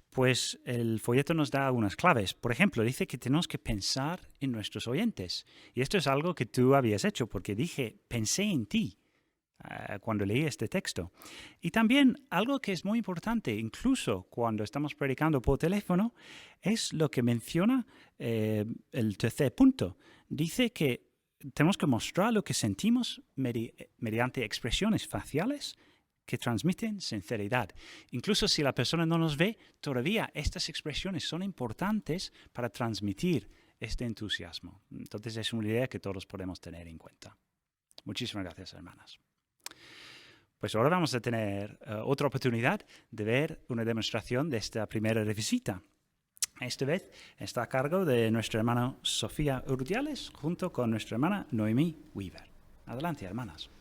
Pues el folleto nos da algunas claves. Por ejemplo, dice que tenemos que pensar en nuestros oyentes. Y esto es algo que tú habías hecho, porque pensé en ti cuando leí este texto. Y también algo que es muy importante, incluso cuando estamos predicando por teléfono, es lo que menciona el tercer punto. Dice que tenemos que mostrar lo que sentimos mediante expresiones faciales que transmiten sinceridad. Incluso si la persona no nos ve, todavía estas expresiones son importantes para transmitir este entusiasmo. Entonces es una idea que todos podemos tener en cuenta. Muchísimas gracias, hermanas. Pues ahora vamos a tener otra oportunidad de ver una demostración de esta primera revisita. Esta vez está a cargo de nuestra hermana Sofía Urdiales junto con nuestra hermana Noemí Weaver. Adelante, hermanas.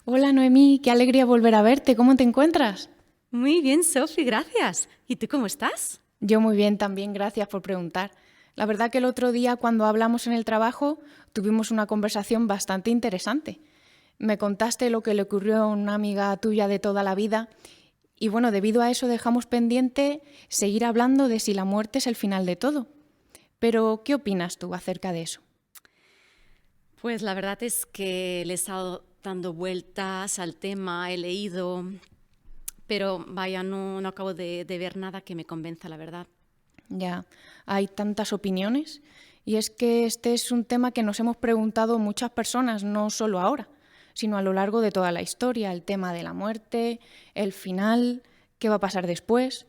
Hola Noemí, qué alegría volver a verte. ¿Cómo te encuentras? Muy bien, Sofi, gracias. ¿Y tú cómo estás? Yo muy bien también, gracias por preguntar. La verdad que el otro día cuando hablamos en el trabajo tuvimos una conversación bastante interesante. Me contaste lo que le ocurrió a una amiga tuya de toda la vida y bueno, debido a eso dejamos pendiente seguir hablando de si la muerte es el final de todo. Pero, ¿qué opinas tú acerca de eso? Pues la verdad es que le he estado dando vueltas al tema, he leído, pero vaya, no acabo de ver nada que me convenza, la verdad. Ya, hay tantas opiniones y es que este es un tema que nos hemos preguntado muchas personas, no solo ahora, sino a lo largo de toda la historia, el tema de la muerte, el final, qué va a pasar después.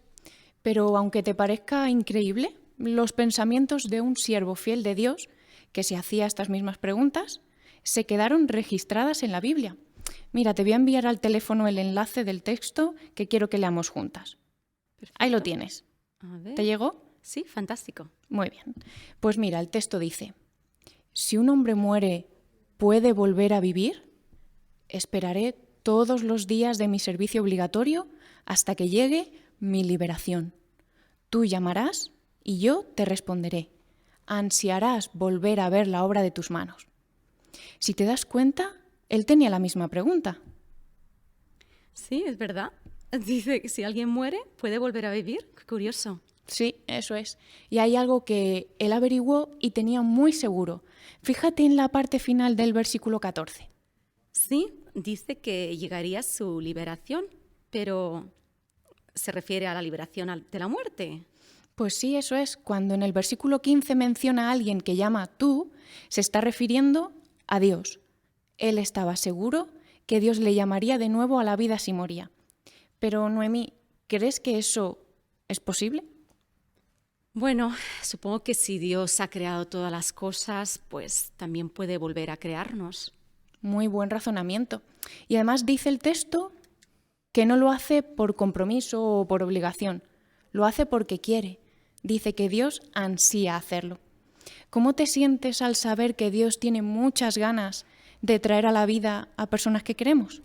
Pero aunque te parezca increíble, los pensamientos de un siervo fiel de Dios que se hacía estas mismas preguntas se quedaron registradas en la Biblia. Mira, te voy a enviar al teléfono el enlace del texto que quiero que leamos juntas. Perfecto. Ahí lo tienes. A ver. ¿Te llegó? Sí, fantástico. Muy bien. Pues mira, el texto dice: si un hombre muere, ¿puede volver a vivir? Esperaré todos los días de mi servicio obligatorio hasta que llegue mi liberación. Tú llamarás y yo te responderé. Ansiarás volver a ver la obra de tus manos. Si te das cuenta, él tenía la misma pregunta. Sí, es verdad. Dice que si alguien muere, ¿puede volver a vivir? Qué curioso. Sí, eso es. Y hay algo que él averiguó y tenía muy seguro. Fíjate en la parte final del versículo 14. Sí, dice que llegaría su liberación, pero ¿se refiere a la liberación de la muerte? Pues sí, eso es. Cuando en el versículo 15 menciona a alguien que llama tú, se está refiriendo a Dios. Él estaba seguro que Dios le llamaría de nuevo a la vida si moría. Pero, Noemí, ¿crees que eso es posible? Bueno, supongo que si Dios ha creado todas las cosas, pues también puede volver a crearnos. Muy buen razonamiento. Y además dice el texto que no lo hace por compromiso o por obligación, lo hace porque quiere. Dice que Dios ansía hacerlo. ¿Cómo te sientes al saber que Dios tiene muchas ganas de traer a la vida a personas que queremos?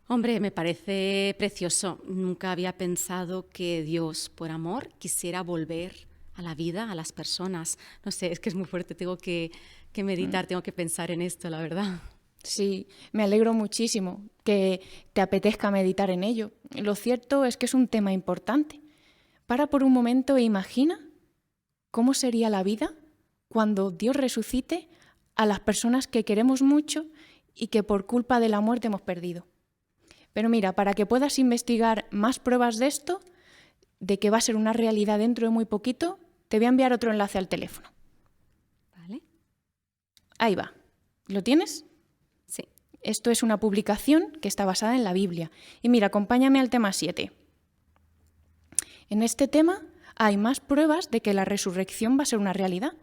Hombre, me parece precioso. Nunca había pensado que Dios, por amor, quisiera volver a la vida a las personas. No sé, es que es muy fuerte, tengo que meditar, tengo que pensar en esto, la verdad. Sí, me alegro muchísimo que te apetezca meditar en ello. Lo cierto es que es un tema importante. Para por un momento e imagina cómo sería la vida cuando Dios resucite a las personas que queremos mucho y que por culpa de la muerte hemos perdido. Pero mira, para que puedas investigar más pruebas de esto, de que va a ser una realidad dentro de muy poquito, te voy a enviar otro enlace al teléfono. Vale. Ahí va. ¿Lo tienes? Sí. Esto es una publicación que está basada en la Biblia. Y mira, acompáñame al tema 7. En este tema hay más pruebas de que la resurrección va a ser una realidad.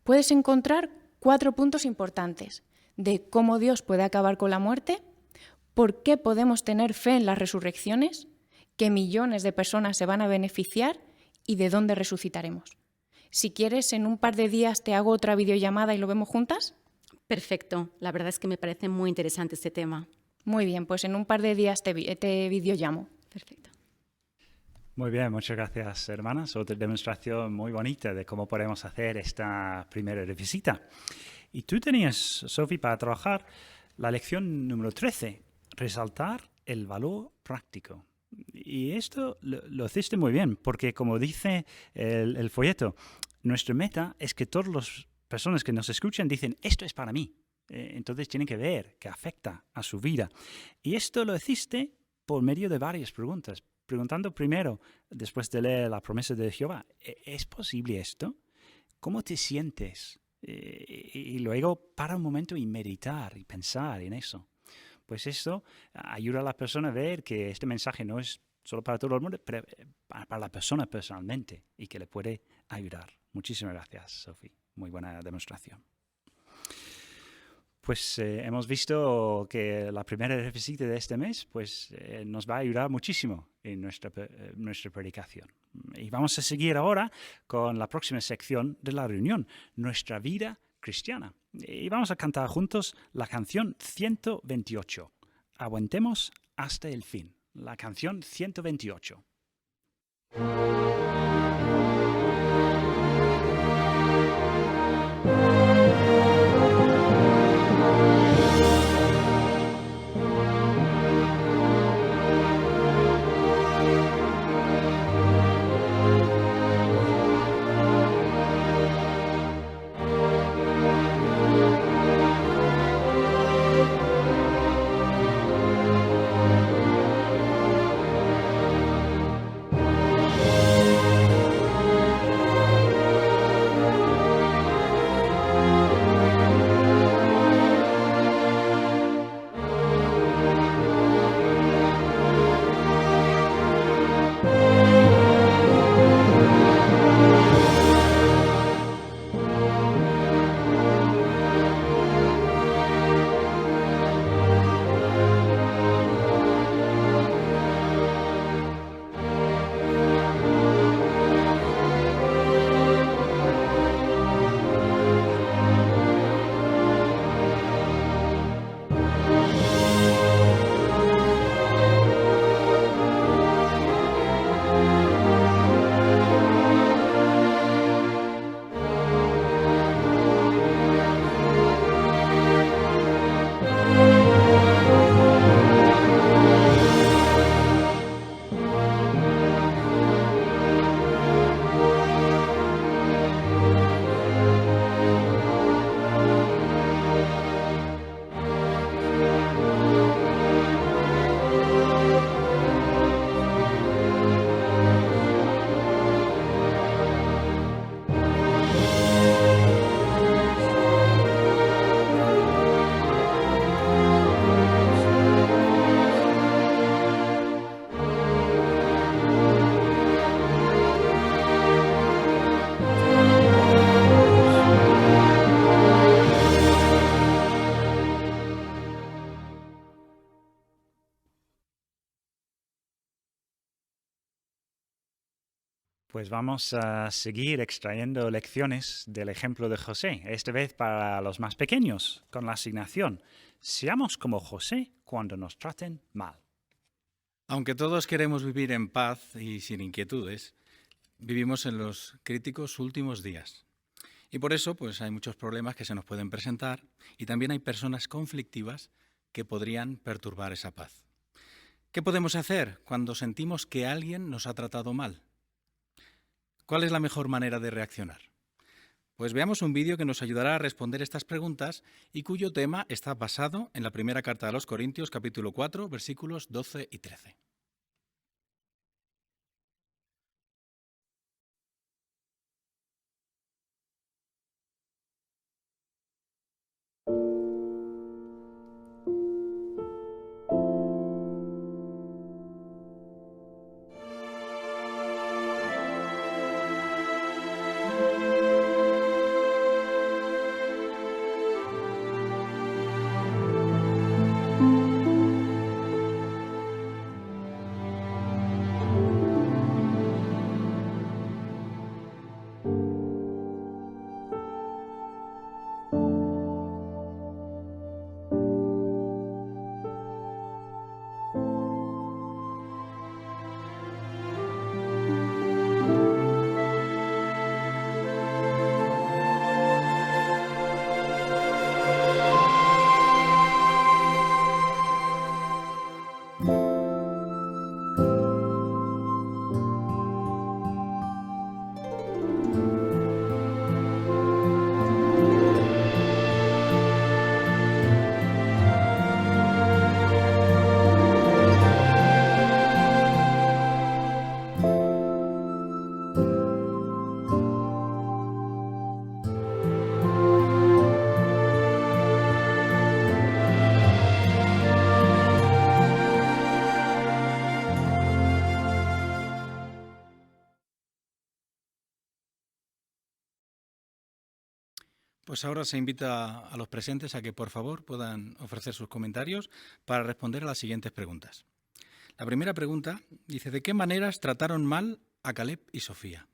Puedes encontrar 4 puntos importantes de cómo Dios puede acabar con la muerte, por qué podemos tener fe en las resurrecciones, que millones de personas se van a beneficiar y de dónde resucitaremos. Si quieres, en un par de días te hago otra videollamada y lo vemos juntas. Perfecto, la verdad es que me parece muy interesante este tema. Muy bien, pues en un par de días te videollamo. Perfecto. Muy bien, muchas gracias, hermanas. Otra demostración muy bonita de cómo podemos hacer esta primera visita. Y tú tenías, Sophie, para trabajar la lección número 13, resaltar el valor práctico. Y esto lo hiciste muy bien, porque como dice el folleto, nuestra meta es que todas las personas que nos escuchan dicen, esto es para mí. Entonces tienen que ver que afecta a su vida. Y esto lo hiciste por medio de varias preguntas. Preguntando primero, después de leer la promesa de Jehová, ¿es posible esto? ¿Cómo te sientes? Y luego para un momento y meditar y pensar en eso. Pues esto ayuda a la persona a ver que este mensaje no es solo para todo el mundo, pero para la persona personalmente y que le puede ayudar. Muchísimas gracias, Sophie. Muy buena demostración. pues hemos visto que la primera refresita de este mes pues, nos va a ayudar muchísimo en nuestra predicación. Y vamos a seguir ahora con la próxima sección de la reunión, nuestra vida cristiana. Y vamos a cantar juntos la canción 128. Aguantemos hasta el fin. La canción 128. Pues vamos a seguir extrayendo lecciones del ejemplo de José, esta vez para los más pequeños, con la asignación: seamos como José cuando nos traten mal. Aunque todos queremos vivir en paz y sin inquietudes, vivimos en los críticos últimos días. Y por eso pues, hay muchos problemas que se nos pueden presentar y también hay personas conflictivas que podrían perturbar esa paz. ¿Qué podemos hacer cuando sentimos que alguien nos ha tratado mal? ¿Cuál es la mejor manera de reaccionar? Pues veamos un vídeo que nos ayudará a responder estas preguntas y cuyo tema está basado en la primera carta a los Corintios, capítulo 4, versículos 12 y 13. Pues ahora se invita a los presentes a que por favor puedan ofrecer sus comentarios para responder a las siguientes preguntas. La primera pregunta dice: ¿de qué maneras trataron mal a Caleb y Sofía?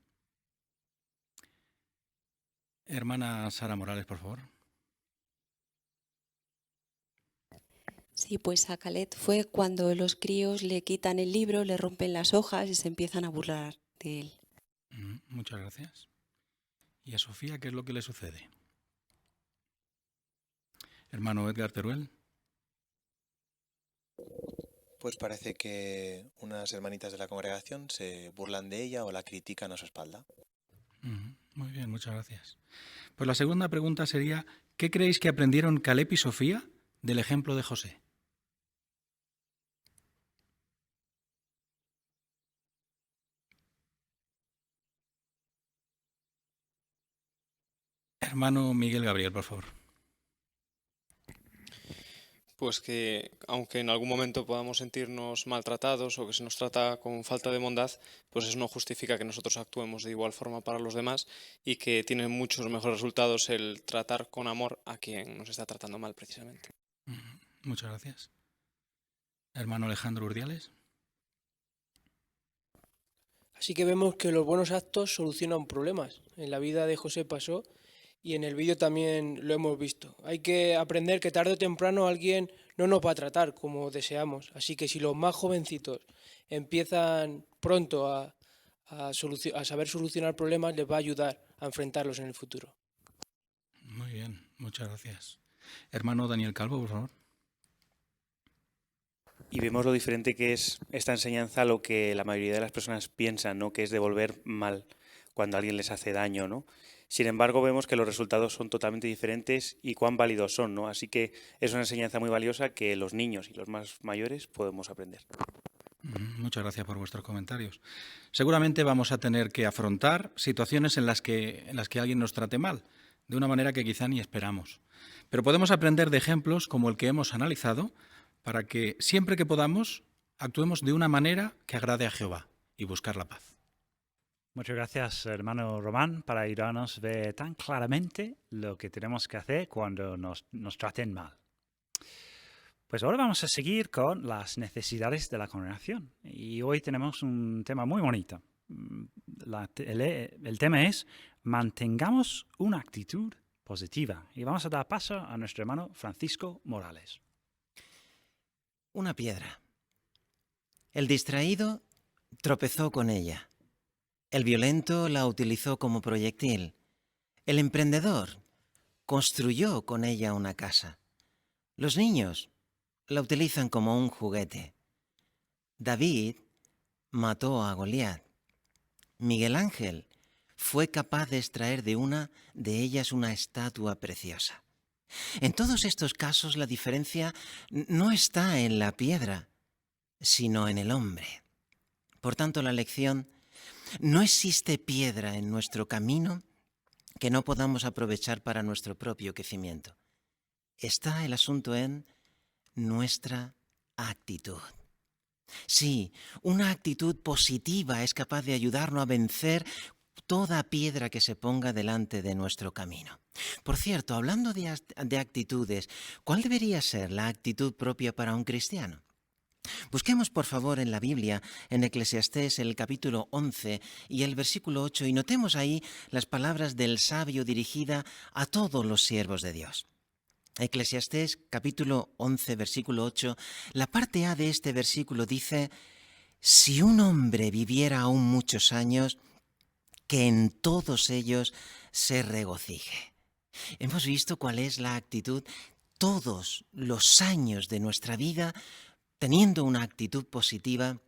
Hermana Sara Morales, por favor. Sí, pues a Caleb fue cuando los críos le quitan el libro, le rompen las hojas y se empiezan a burlar de él. Muchas gracias. ¿Y a Sofía qué es lo que le sucede? Hermano Edgar Teruel. Pues parece que unas hermanitas de la congregación se burlan de ella o la critican a su espalda. Muy bien, muchas gracias. Pues la segunda pregunta sería: ¿qué creéis que aprendieron Caleb y Sofía del ejemplo de José? Hermano Miguel Gabriel, por favor. Pues que aunque en algún momento podamos sentirnos maltratados o que se nos trata con falta de bondad, pues eso no justifica que nosotros actuemos de igual forma para los demás, y que tiene muchos mejores resultados el tratar con amor a quien nos está tratando mal precisamente. Muchas gracias. Hermano Alejandro Urdiales. Así que vemos que los buenos actos solucionan problemas. En la vida de José pasó y en el vídeo también lo hemos visto. Hay que aprender que tarde o temprano alguien no nos va a tratar como deseamos. Así que si los más jovencitos empiezan pronto a saber solucionar problemas, les va a ayudar a enfrentarlos en el futuro. Muy bien, muchas gracias. Hermano Daniel Calvo, por favor. Y vemos lo diferente que es esta enseñanza a lo que la mayoría de las personas piensan, ¿no? Que es devolver mal cuando alguien les hace daño, ¿no? Sin embargo, vemos que los resultados son totalmente diferentes y cuán válidos son, ¿no? Así que es una enseñanza muy valiosa que los niños y los más mayores podemos aprender. Muchas gracias por vuestros comentarios. Seguramente vamos a tener que afrontar situaciones en las que alguien nos trate mal, de una manera que quizá ni esperamos. Pero podemos aprender de ejemplos como el que hemos analizado para que siempre que podamos actuemos de una manera que agrade a Jehová y buscar la paz. Muchas gracias, hermano Román, para ayudarnos a ver tan claramente lo que tenemos que hacer cuando nos traten mal. Pues ahora vamos a seguir con las necesidades de la congregación. Y hoy tenemos un tema muy bonito. El tema es: mantengamos una actitud positiva. Y vamos a dar paso a nuestro hermano Francisco Morales. Una piedra. El distraído tropezó con ella. El violento la utilizó como proyectil. El emprendedor construyó con ella una casa. Los niños la utilizan como un juguete. David mató a Goliat. Miguel Ángel fue capaz de extraer de una de ellas una estatua preciosa. En todos estos casos la diferencia no está en la piedra, sino en el hombre. Por tanto, la lección: no existe piedra en nuestro camino que no podamos aprovechar para nuestro propio crecimiento. Está el asunto en nuestra actitud. Sí, una actitud positiva es capaz de ayudarnos a vencer toda piedra que se ponga delante de nuestro camino. Por cierto, hablando de actitudes, ¿cuál debería ser la actitud propia para un cristiano? Busquemos por favor en la Biblia, en Eclesiastés, el capítulo 11 y el versículo 8, y notemos ahí las palabras del sabio dirigida a todos los siervos de Dios. Eclesiastés capítulo 11, versículo 8, la parte A de este versículo dice: si un hombre viviera aún muchos años, que en todos ellos se regocije. Hemos visto cuál es la actitud. Todos los años de nuestra vida, teniendo una actitud positiva,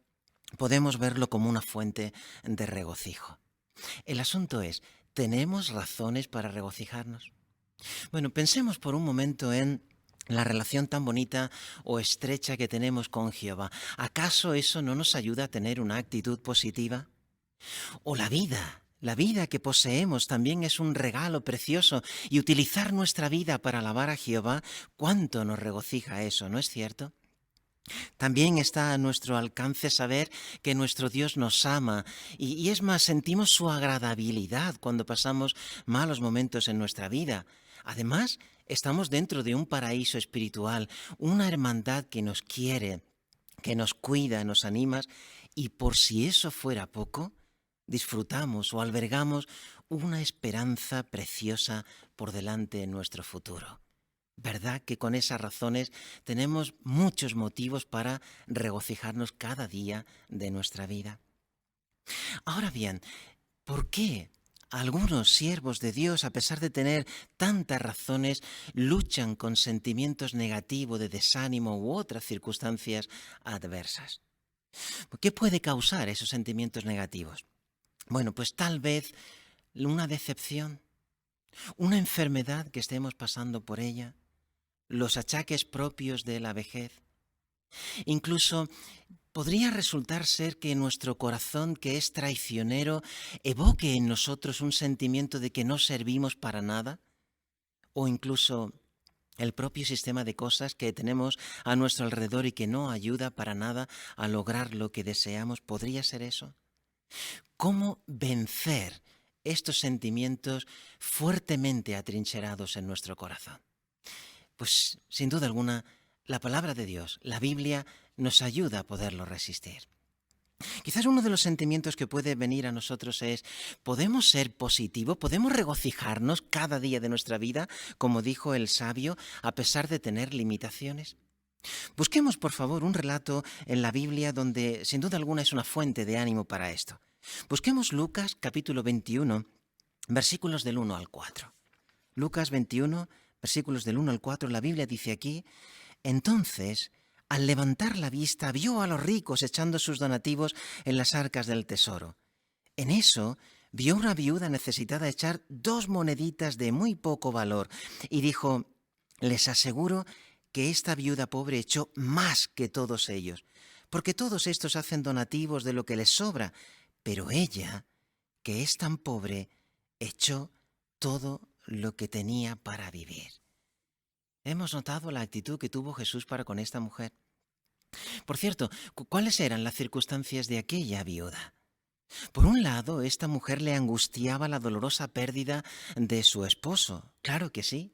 podemos verlo como una fuente de regocijo. El asunto es: ¿tenemos razones para regocijarnos? Bueno, pensemos por un momento en la relación tan bonita o estrecha que tenemos con Jehová. ¿Acaso eso no nos ayuda a tener una actitud positiva? O la vida que poseemos también es un regalo precioso, y utilizar nuestra vida para alabar a Jehová, ¿cuánto nos regocija eso, no es cierto? También está a nuestro alcance saber que nuestro Dios nos ama y es más, sentimos su agradabilidad cuando pasamos malos momentos en nuestra vida. Además, estamos dentro de un paraíso espiritual, una hermandad que nos quiere, que nos cuida, nos anima, y por si eso fuera poco, disfrutamos o albergamos una esperanza preciosa por delante en nuestro futuro. ¿Verdad que con esas razones tenemos muchos motivos para regocijarnos cada día de nuestra vida? Ahora bien, ¿por qué algunos siervos de Dios, a pesar de tener tantas razones, luchan con sentimientos negativos de desánimo u otras circunstancias adversas? ¿Qué puede causar esos sentimientos negativos? Bueno, pues tal vez una decepción, una enfermedad que estemos pasando por ella, los achaques propios de la vejez. Incluso podría resultar ser que nuestro corazón, que es traicionero, evoque en nosotros un sentimiento de que no servimos para nada, o incluso el propio sistema de cosas que tenemos a nuestro alrededor y que no ayuda para nada a lograr lo que deseamos. ¿Podría ser eso? ¿Cómo vencer estos sentimientos fuertemente atrincherados en nuestro corazón? Pues sin duda alguna, la palabra de Dios, la Biblia, nos ayuda a poderlo resistir. Quizás uno de los sentimientos que puede venir a nosotros es, ¿podemos ser positivos? ¿Podemos regocijarnos cada día de nuestra vida, como dijo el sabio, a pesar de tener limitaciones? Busquemos, por favor, un relato en la Biblia donde, sin duda alguna, es una fuente de ánimo para esto. Busquemos Lucas, capítulo 21, versículos del 1 al 4. Lucas 21, versículos del 1 al 4, la Biblia dice aquí: entonces, al levantar la vista, vio a los ricos echando sus donativos en las arcas del tesoro. En eso, vio una viuda necesitada echar 2 moneditas de muy poco valor y dijo: les aseguro que esta viuda pobre echó más que todos ellos, porque todos estos hacen donativos de lo que les sobra, pero ella, que es tan pobre, echó todo lo que tenía para vivir. Hemos notado la actitud que tuvo Jesús para con esta mujer. Por cierto, ¿cuáles eran las circunstancias de aquella viuda? Por un lado, esta mujer le angustiaba la dolorosa pérdida de su esposo. Claro que sí.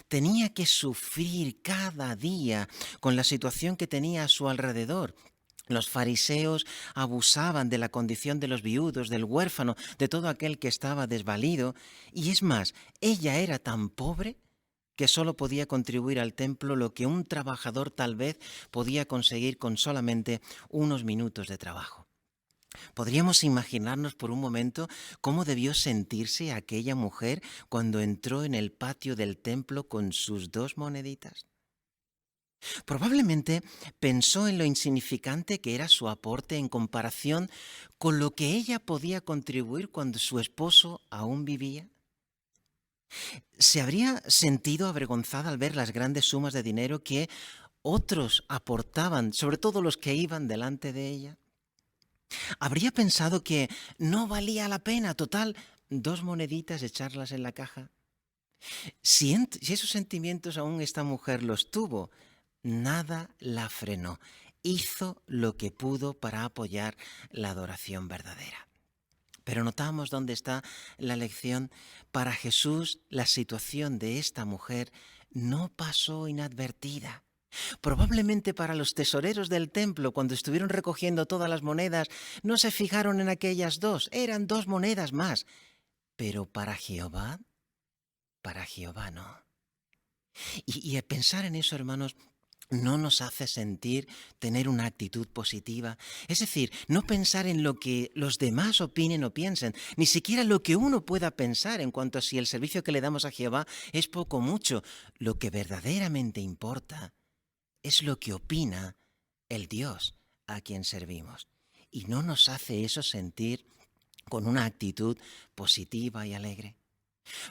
Tenía que sufrir cada día con la situación que tenía a su alrededor. Los fariseos abusaban de la condición de los viudos, del huérfano, de todo aquel que estaba desvalido. Y es más, ella era tan pobre que solo podía contribuir al templo lo que un trabajador tal vez podía conseguir con solamente unos minutos de trabajo. ¿Podríamos imaginarnos por un momento cómo debió sentirse aquella mujer cuando entró en el patio del templo con sus 2 moneditas? Probablemente pensó en lo insignificante que era su aporte en comparación con lo que ella podía contribuir cuando su esposo aún vivía. ¿Se habría sentido avergonzada al ver las grandes sumas de dinero que otros aportaban, sobre todo los que iban delante de ella? ¿Habría pensado que no valía la pena, total, 2 moneditas echarlas en la caja? Si esos sentimientos aún esta mujer los tuvo, nada la frenó. Hizo lo que pudo para apoyar la adoración verdadera. Pero notamos dónde está la lección. Para Jesús, la situación de esta mujer no pasó inadvertida. Probablemente para los tesoreros del templo, cuando estuvieron recogiendo todas las monedas, no se fijaron en aquellas 2, eran 2 monedas más. Pero para Jehová no. Y pensar en eso, hermanos, no nos hace tener una actitud positiva. Es decir, no pensar en lo que los demás opinen o piensen, ni siquiera lo que uno pueda pensar en cuanto a si el servicio que le damos a Jehová es poco o mucho. Lo que verdaderamente importa es lo que opina el Dios a quien servimos. Y no nos hace eso sentir con una actitud positiva y alegre.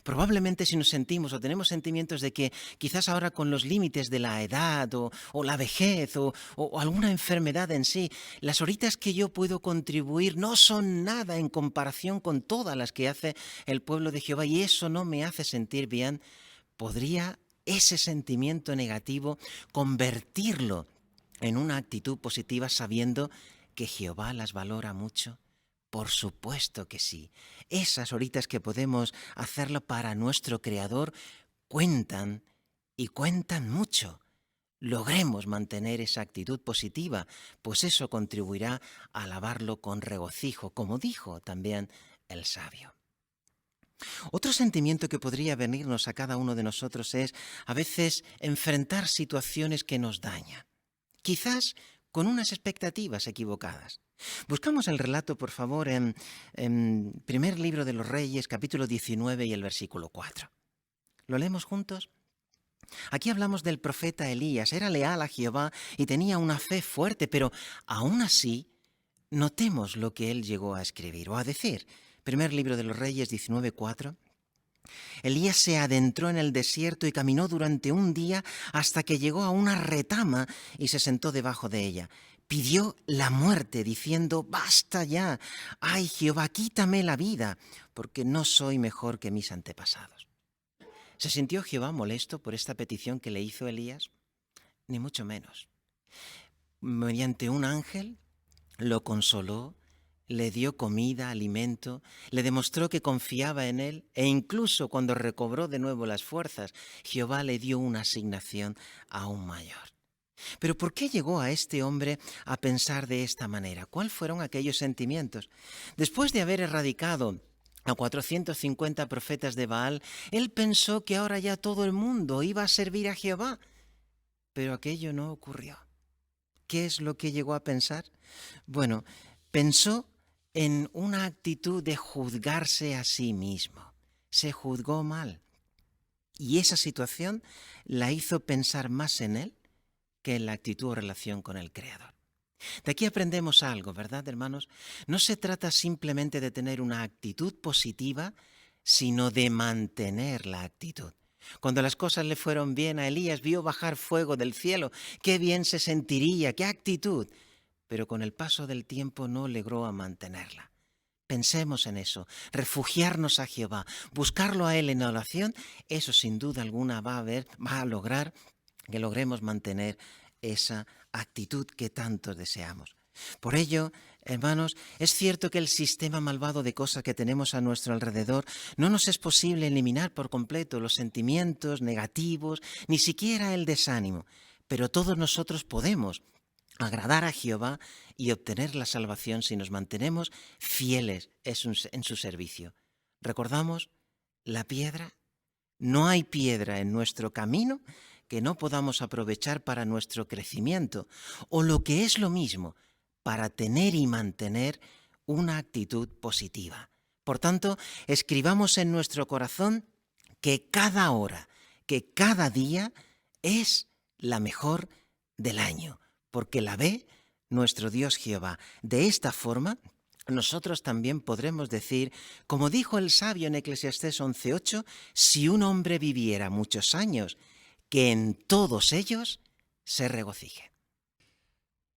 Probablemente si nos sentimos o tenemos sentimientos de que quizás ahora con los límites de la edad o la vejez o alguna enfermedad en sí, las horitas que yo puedo contribuir no son nada en comparación con todas las que hace el pueblo de Jehová y eso no me hace sentir bien, podría ese sentimiento negativo convertirlo en una actitud positiva sabiendo que Jehová las valora mucho. Por supuesto que sí. Esas horitas que podemos hacerlo para nuestro Creador, cuentan y cuentan mucho. Logremos mantener esa actitud positiva, pues eso contribuirá a alabarlo con regocijo, como dijo también el sabio. Otro sentimiento que podría venirnos a cada uno de nosotros es, a veces, enfrentar situaciones que nos dañan, quizás con unas expectativas equivocadas. Buscamos el relato, por favor, en Primer Libro de los Reyes, capítulo 19 y el versículo 4. ¿Lo leemos juntos? Aquí hablamos del profeta Elías. Era leal a Jehová y tenía una fe fuerte, pero aún así, notemos lo que él llegó a escribir o a decir. Primer Libro de los Reyes 19:4. Elías se adentró en el desierto y caminó durante un día hasta que llegó a una retama y se sentó debajo de ella. Pidió la muerte, diciendo: «Basta ya, ay Jehová, quítame la vida, porque no soy mejor que mis antepasados». ¿Se sintió Jehová molesto por esta petición que le hizo Elías? Ni mucho menos. Mediante un ángel lo consoló, le dio comida, alimento, le demostró que confiaba en él e incluso cuando recobró de nuevo las fuerzas, Jehová le dio una asignación aún mayor. Pero ¿por qué llegó a este hombre a pensar de esta manera? ¿Cuáles fueron aquellos sentimientos? Después de haber erradicado a 450 profetas de Baal, él pensó que ahora ya todo el mundo iba a servir a Jehová. Pero aquello no ocurrió. ¿Qué es lo que llegó a pensar? Bueno, pensó en una actitud de juzgarse a sí mismo. Se juzgó mal. Y esa situación la hizo pensar más en él que en la actitud o relación con el Creador. De aquí aprendemos algo, ¿verdad, hermanos? No se trata simplemente de tener una actitud positiva, sino de mantener la actitud. Cuando las cosas le fueron bien a Elías, vio bajar fuego del cielo. ¡Qué bien se sentiría! ¡Qué actitud! Pero con el paso del tiempo no logró mantenerla. Pensemos en eso, refugiarnos a Jehová, buscarlo a Él en oración, eso sin duda alguna va a lograr que logremos mantener esa actitud que tanto deseamos. Por ello, hermanos, es cierto que el sistema malvado de cosas que tenemos a nuestro alrededor no nos es posible eliminar por completo los sentimientos negativos, ni siquiera el desánimo, pero todos nosotros podemos agradar a Jehová y obtener la salvación si nos mantenemos fieles en su servicio. ¿Recordamos la piedra? No hay piedra en nuestro camino que no podamos aprovechar para nuestro crecimiento, o lo que es lo mismo, para tener y mantener una actitud positiva. Por tanto, escribamos en nuestro corazón que cada hora, que cada día es la mejor del año, porque la ve nuestro Dios Jehová. De esta forma, nosotros también podremos decir, como dijo el sabio en Eclesiastés 11:8, si un hombre viviera muchos años, que en todos ellos se regocije.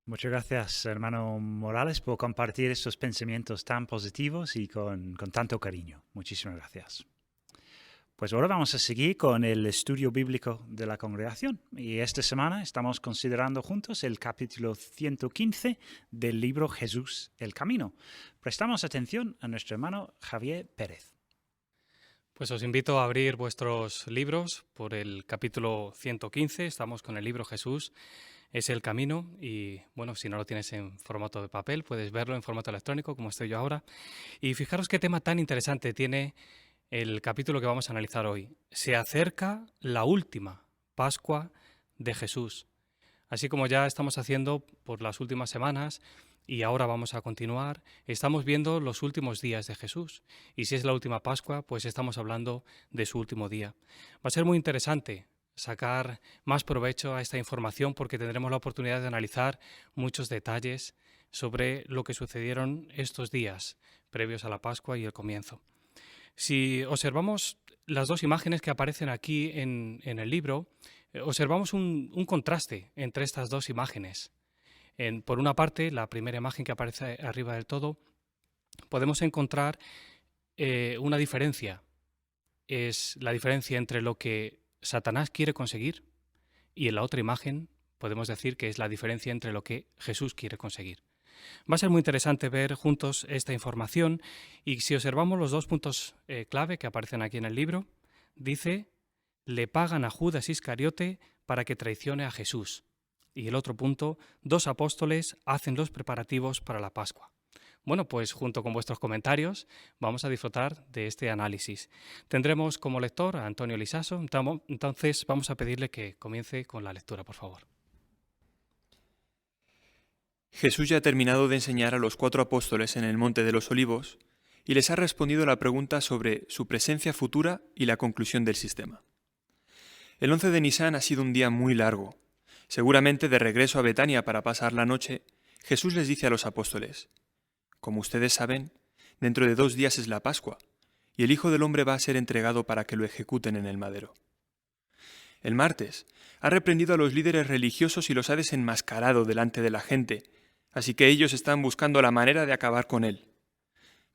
Muchas gracias, hermano Morales, por compartir estos pensamientos tan positivos y con tanto cariño. Muchísimas gracias. Pues ahora vamos a seguir con el estudio bíblico de la congregación. Y esta semana estamos considerando juntos el capítulo 115 del libro Jesús, el Camino. Prestamos atención a nuestro hermano Javier Pérez. Pues os invito a abrir vuestros libros por el capítulo 115. Estamos con el libro Jesús, es el camino. Y bueno, si no lo tienes en formato de papel, puedes verlo en formato electrónico, como estoy yo ahora. Y fijaros qué tema tan interesante tiene el capítulo que vamos a analizar hoy. Se acerca la última Pascua de Jesús. Así como ya estamos haciendo por las últimas semanas, y ahora vamos a continuar, estamos viendo los últimos días de Jesús. Y si es la última Pascua, pues estamos hablando de su último día. Va a ser muy interesante sacar más provecho a esta información porque tendremos la oportunidad de analizar muchos detalles sobre lo que sucedieron estos días previos a la Pascua y el comienzo. Si observamos las dos imágenes que aparecen aquí en el libro, observamos un contraste entre estas dos imágenes. Por una parte, la primera imagen que aparece arriba del todo, podemos encontrar una diferencia. Es la diferencia entre lo que Satanás quiere conseguir y en la otra imagen podemos decir que es la diferencia entre lo que Jesús quiere conseguir. Va a ser muy interesante ver juntos esta información y si observamos los dos puntos clave que aparecen aquí en el libro, dice le pagan a Judas Iscariote para que traicione a Jesús. Y el otro punto, 2 apóstoles hacen los preparativos para la Pascua. Bueno, pues junto con vuestros comentarios vamos a disfrutar de este análisis. Tendremos como lector a Antonio Lisaso, entonces vamos a pedirle que comience con la lectura, por favor. Jesús ya ha terminado de enseñar a los 4 apóstoles en el Monte de los Olivos y les ha respondido a la pregunta sobre su presencia futura y la conclusión del sistema. El 11 de Nisán ha sido un día muy largo. Seguramente de regreso a Betania para pasar la noche, Jesús les dice a los apóstoles: como ustedes saben, dentro de 2 días es la Pascua, y el Hijo del Hombre va a ser entregado para que lo ejecuten en el madero. El martes ha reprendido a los líderes religiosos y los ha desenmascarado delante de la gente, así que ellos están buscando la manera de acabar con él.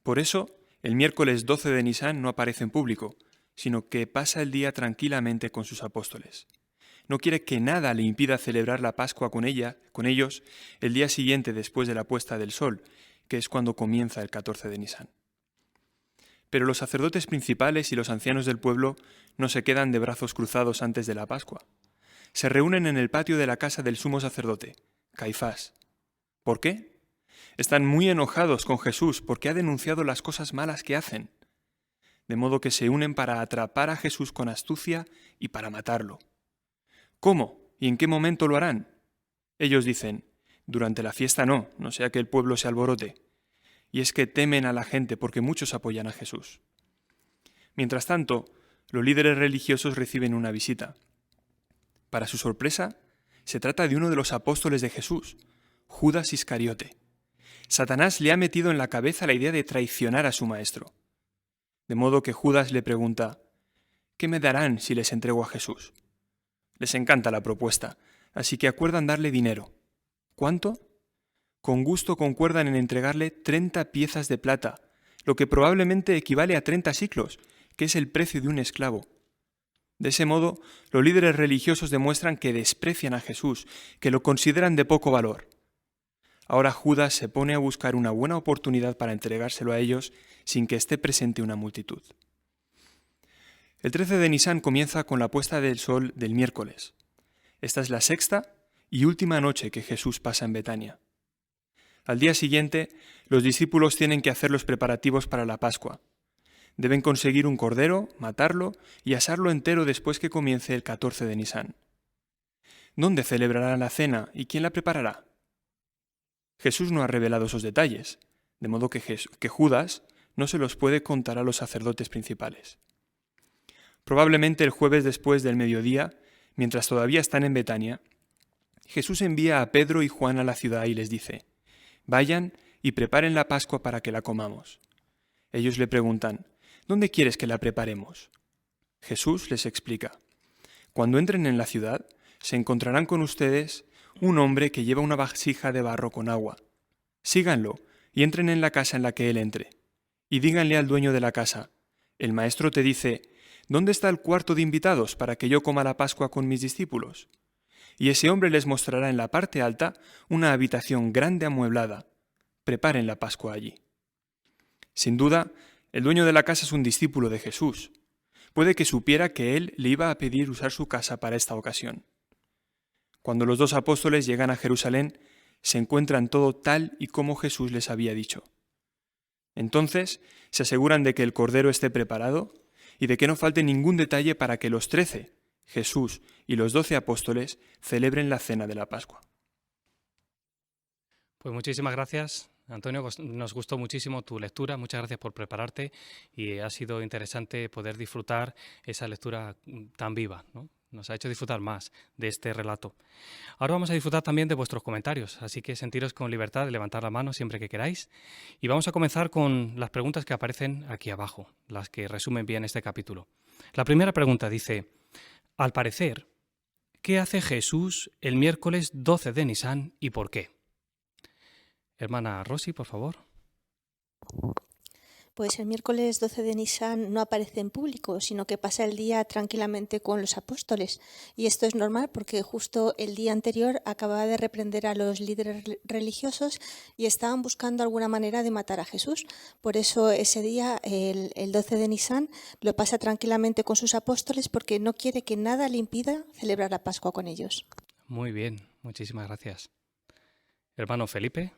Por eso, el miércoles 12 de Nisán no aparece en público, sino que pasa el día tranquilamente con sus apóstoles. No quiere que nada le impida celebrar la Pascua con ellos el día siguiente después de la puesta del sol, que es cuando comienza el 14 de Nisán. Pero los sacerdotes principales y los ancianos del pueblo no se quedan de brazos cruzados antes de la Pascua. Se reúnen en el patio de la casa del sumo sacerdote, Caifás. ¿Por qué? Están muy enojados con Jesús porque ha denunciado las cosas malas que hacen, de modo que se unen para atrapar a Jesús con astucia y para matarlo. ¿Cómo y en qué momento lo harán? Ellos dicen: durante la fiesta no sea que el pueblo se alborote. Y es que temen a la gente porque muchos apoyan a Jesús. Mientras tanto, los líderes religiosos reciben una visita. Para su sorpresa, se trata de uno de los apóstoles de Jesús, Judas Iscariote. Satanás le ha metido en la cabeza la idea de traicionar a su maestro. De modo que Judas le pregunta: ¿qué me darán si les entrego a Jesús? Les encanta la propuesta, así que acuerdan darle dinero. ¿Cuánto? Con gusto concuerdan en entregarle 30 piezas de plata, lo que probablemente equivale a 30 siclos, que es el precio de un esclavo. De ese modo, los líderes religiosos demuestran que desprecian a Jesús, que lo consideran de poco valor. Ahora Judas se pone a buscar una buena oportunidad para entregárselo a ellos sin que esté presente una multitud. El 13 de Nisán comienza con la puesta del sol del miércoles. Esta es la 6ª y última noche que Jesús pasa en Betania. Al día siguiente, los discípulos tienen que hacer los preparativos para la Pascua. Deben conseguir un cordero, matarlo y asarlo entero después que comience el 14 de Nisán. ¿Dónde celebrarán la cena y quién la preparará? Jesús no ha revelado esos detalles, de modo que Judas no se los puede contar a los sacerdotes principales. Probablemente el jueves después del mediodía, mientras todavía están en Betania, Jesús envía a Pedro y Juan a la ciudad y les dice: vayan y preparen la Pascua para que la comamos. Ellos le preguntan: ¿dónde quieres que la preparemos? Jesús les explica: cuando entren en la ciudad, se encontrarán con ustedes un hombre que lleva una vasija de barro con agua. Síganlo y entren en la casa en la que él entre. Y díganle al dueño de la casa: el maestro te dice: ¿dónde está el cuarto de invitados para que yo coma la Pascua con mis discípulos? Y ese hombre les mostrará en la parte alta una habitación grande amueblada. Preparen la Pascua allí. Sin duda, el dueño de la casa es un discípulo de Jesús. Puede que supiera que él le iba a pedir usar su casa para esta ocasión. Cuando los 2 apóstoles llegan a Jerusalén, se encuentran todo tal y como Jesús les había dicho. Entonces, se aseguran de que el cordero esté preparado y de que no falte ningún detalle para que los 13, Jesús y los 12 apóstoles, celebren la cena de la Pascua. Pues muchísimas gracias, Antonio. Nos gustó muchísimo tu lectura. Muchas gracias por prepararte y ha sido interesante poder disfrutar esa lectura tan viva, ¿no? Nos ha hecho disfrutar más de este relato. Ahora vamos a disfrutar también de vuestros comentarios, así que sentiros con libertad de levantar la mano siempre que queráis. Y vamos a comenzar con las preguntas que aparecen aquí abajo, las que resumen bien este capítulo. La primera pregunta dice: al parecer, ¿qué hace Jesús el miércoles 12 de Nisán y por qué? Hermana Rosy, por favor. Pues el miércoles 12 de Nisan no aparece en público, sino que pasa el día tranquilamente con los apóstoles. Y esto es normal porque justo el día anterior acababa de reprender a los líderes religiosos y estaban buscando alguna manera de matar a Jesús. Por eso ese día, el 12 de Nisan, lo pasa tranquilamente con sus apóstoles porque no quiere que nada le impida celebrar la Pascua con ellos. Muy bien, muchísimas gracias. Hermano Felipe.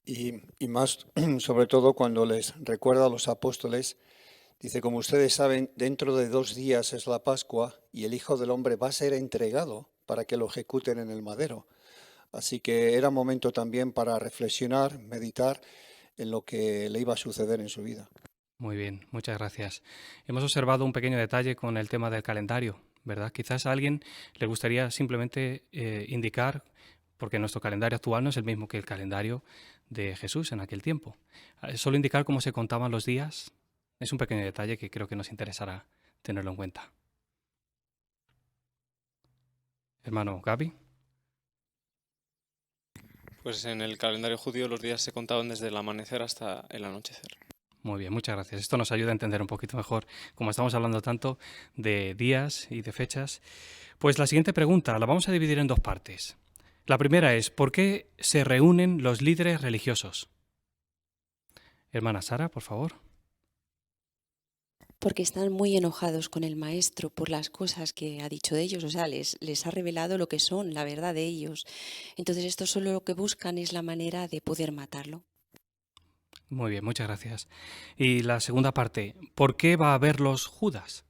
Y más, sobre todo cuando les recuerda a los apóstoles, dice, como ustedes saben, dentro de 2 días es la Pascua y el Hijo del Hombre va a ser entregado para que lo ejecuten en el madero. Así que era momento también para reflexionar, meditar en lo que le iba a suceder en su vida. Muy bien, muchas gracias. Hemos observado un pequeño detalle con el tema del calendario, ¿verdad? Quizás a alguien le gustaría simplemente indicar, porque nuestro calendario actual no es el mismo que el calendario de Jesús en aquel tiempo. Solo indicar cómo se contaban los días es un pequeño detalle que creo que nos interesará tenerlo en cuenta. Hermano Gaby. Pues en el calendario judío los días se contaban desde el amanecer hasta el anochecer. Muy bien, muchas gracias. Esto nos ayuda a entender un poquito mejor, como estamos hablando tanto de días y de fechas. Pues la siguiente pregunta la vamos a dividir en 2 partes. La primera es, ¿por qué se reúnen los líderes religiosos? Hermana Sara, por favor. Porque están muy enojados con el maestro por las cosas que ha dicho de ellos, o sea, les ha revelado lo que son, la verdad de ellos. Entonces, esto solo lo que buscan es la manera de poder matarlo. Muy bien, muchas gracias. Y la segunda parte, ¿por qué va a verlos Judas?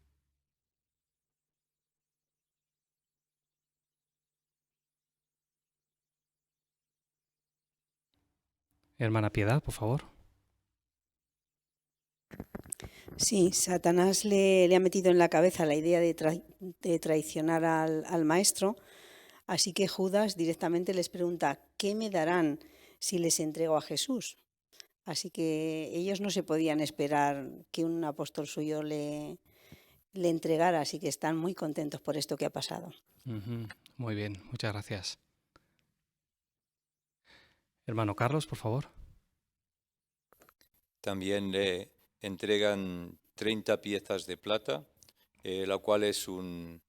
Hermana Piedad, por favor. Sí, Satanás le ha metido en la cabeza la idea de traicionar al maestro, así que Judas directamente les pregunta, ¿qué me darán si les entrego a Jesús? Así que ellos no se podían esperar que un apóstol suyo le entregara, así que están muy contentos por esto que ha pasado. Muy bien, muchas gracias. Hermano Carlos, por favor. También le entregan 30 piezas de plata, la cual es un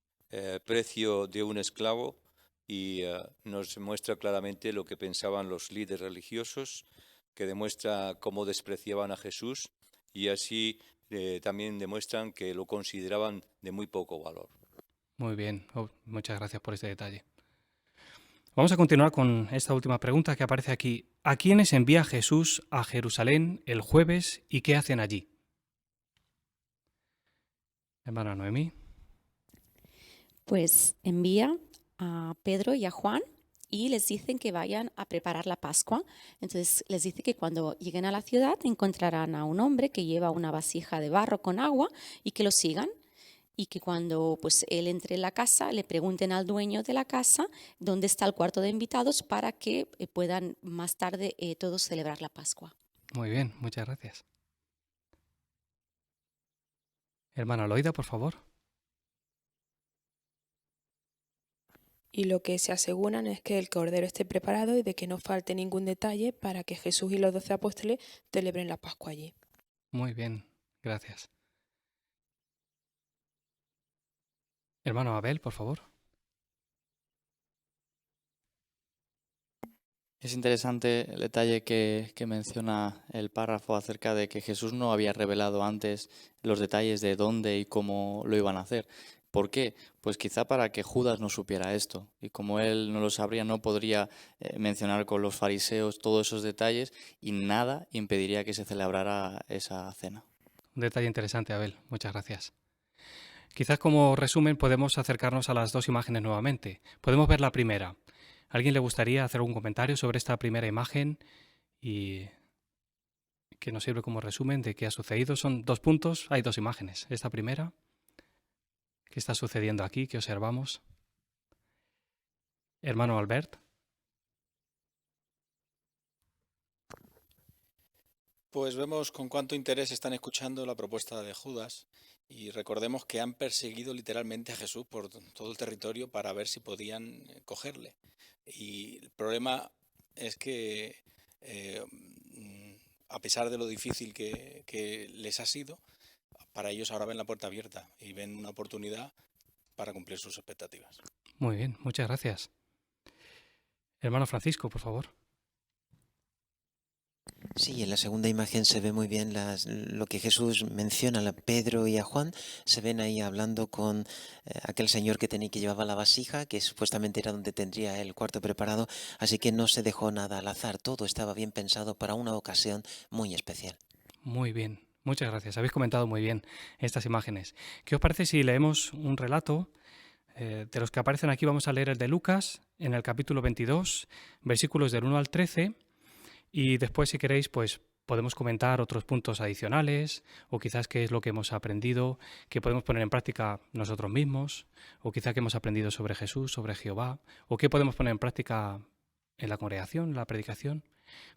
precio de un esclavo y nos muestra claramente lo que pensaban los líderes religiosos, que demuestra cómo despreciaban a Jesús y así también demuestran que lo consideraban de muy poco valor. Muy bien, muchas gracias por este detalle. Vamos a continuar con esta última pregunta que aparece aquí. ¿A quiénes envía Jesús a Jerusalén el jueves y qué hacen allí? Hermana Noemí. Pues envía a Pedro y a Juan y les dicen que vayan a preparar la Pascua. Entonces les dice que cuando lleguen a la ciudad encontrarán a un hombre que lleva una vasija de barro con agua y que lo sigan. Y que cuando pues, él entre en la casa le pregunten al dueño de la casa dónde está el cuarto de invitados para que puedan más tarde todos celebrar la Pascua. Muy bien, muchas gracias. Hermana Loida, por favor. Y lo que se aseguran es que el cordero esté preparado y de que no falte ningún detalle para que Jesús y los 12 apóstoles celebren la Pascua allí. Muy bien, gracias. Hermano Abel, por favor. Es interesante el detalle que menciona el párrafo acerca de que Jesús no había revelado antes los detalles de dónde y cómo lo iban a hacer. ¿Por qué? Pues quizá para que Judas no supiera esto. Y como él no lo sabría, no podría mencionar con los fariseos todos esos detalles y nada impediría que se celebrara esa cena. Un detalle interesante, Abel. Muchas gracias. Quizás como resumen podemos acercarnos a las 2 imágenes nuevamente. Podemos ver la primera. ¿A alguien le gustaría hacer un comentario sobre esta primera imagen y que nos sirve como resumen de qué ha sucedido? Son 2 puntos, hay 2 imágenes. Esta primera, ¿qué está sucediendo aquí? ¿Qué observamos? Hermano Albert. Pues vemos con cuánto interés están escuchando la propuesta de Judas y recordemos que han perseguido literalmente a Jesús por todo el territorio para ver si podían cogerle. Y el problema es que a pesar de lo difícil que les ha sido, para ellos ahora ven la puerta abierta y ven una oportunidad para cumplir sus expectativas. Muy bien, muchas gracias. Hermano Francisco, por favor. Sí, en la segunda imagen se ve muy bien lo que Jesús menciona a Pedro y a Juan. Se ven ahí hablando con aquel señor que llevaba la vasija, que supuestamente era donde tendría el cuarto preparado, así que no se dejó nada al azar, todo estaba bien pensado para una ocasión muy especial. Muy bien, muchas gracias. Habéis comentado muy bien estas imágenes. ¿Qué os parece si leemos un relato? De los que aparecen aquí vamos a leer el de Lucas en el capítulo 22, versículos del 1 al 13. Y después, si queréis, pues podemos comentar otros puntos adicionales o quizás qué es lo que hemos aprendido, que podemos poner en práctica nosotros mismos, o quizás que hemos aprendido sobre Jesús, sobre Jehová, o qué podemos poner en práctica en la congregación, en la predicación.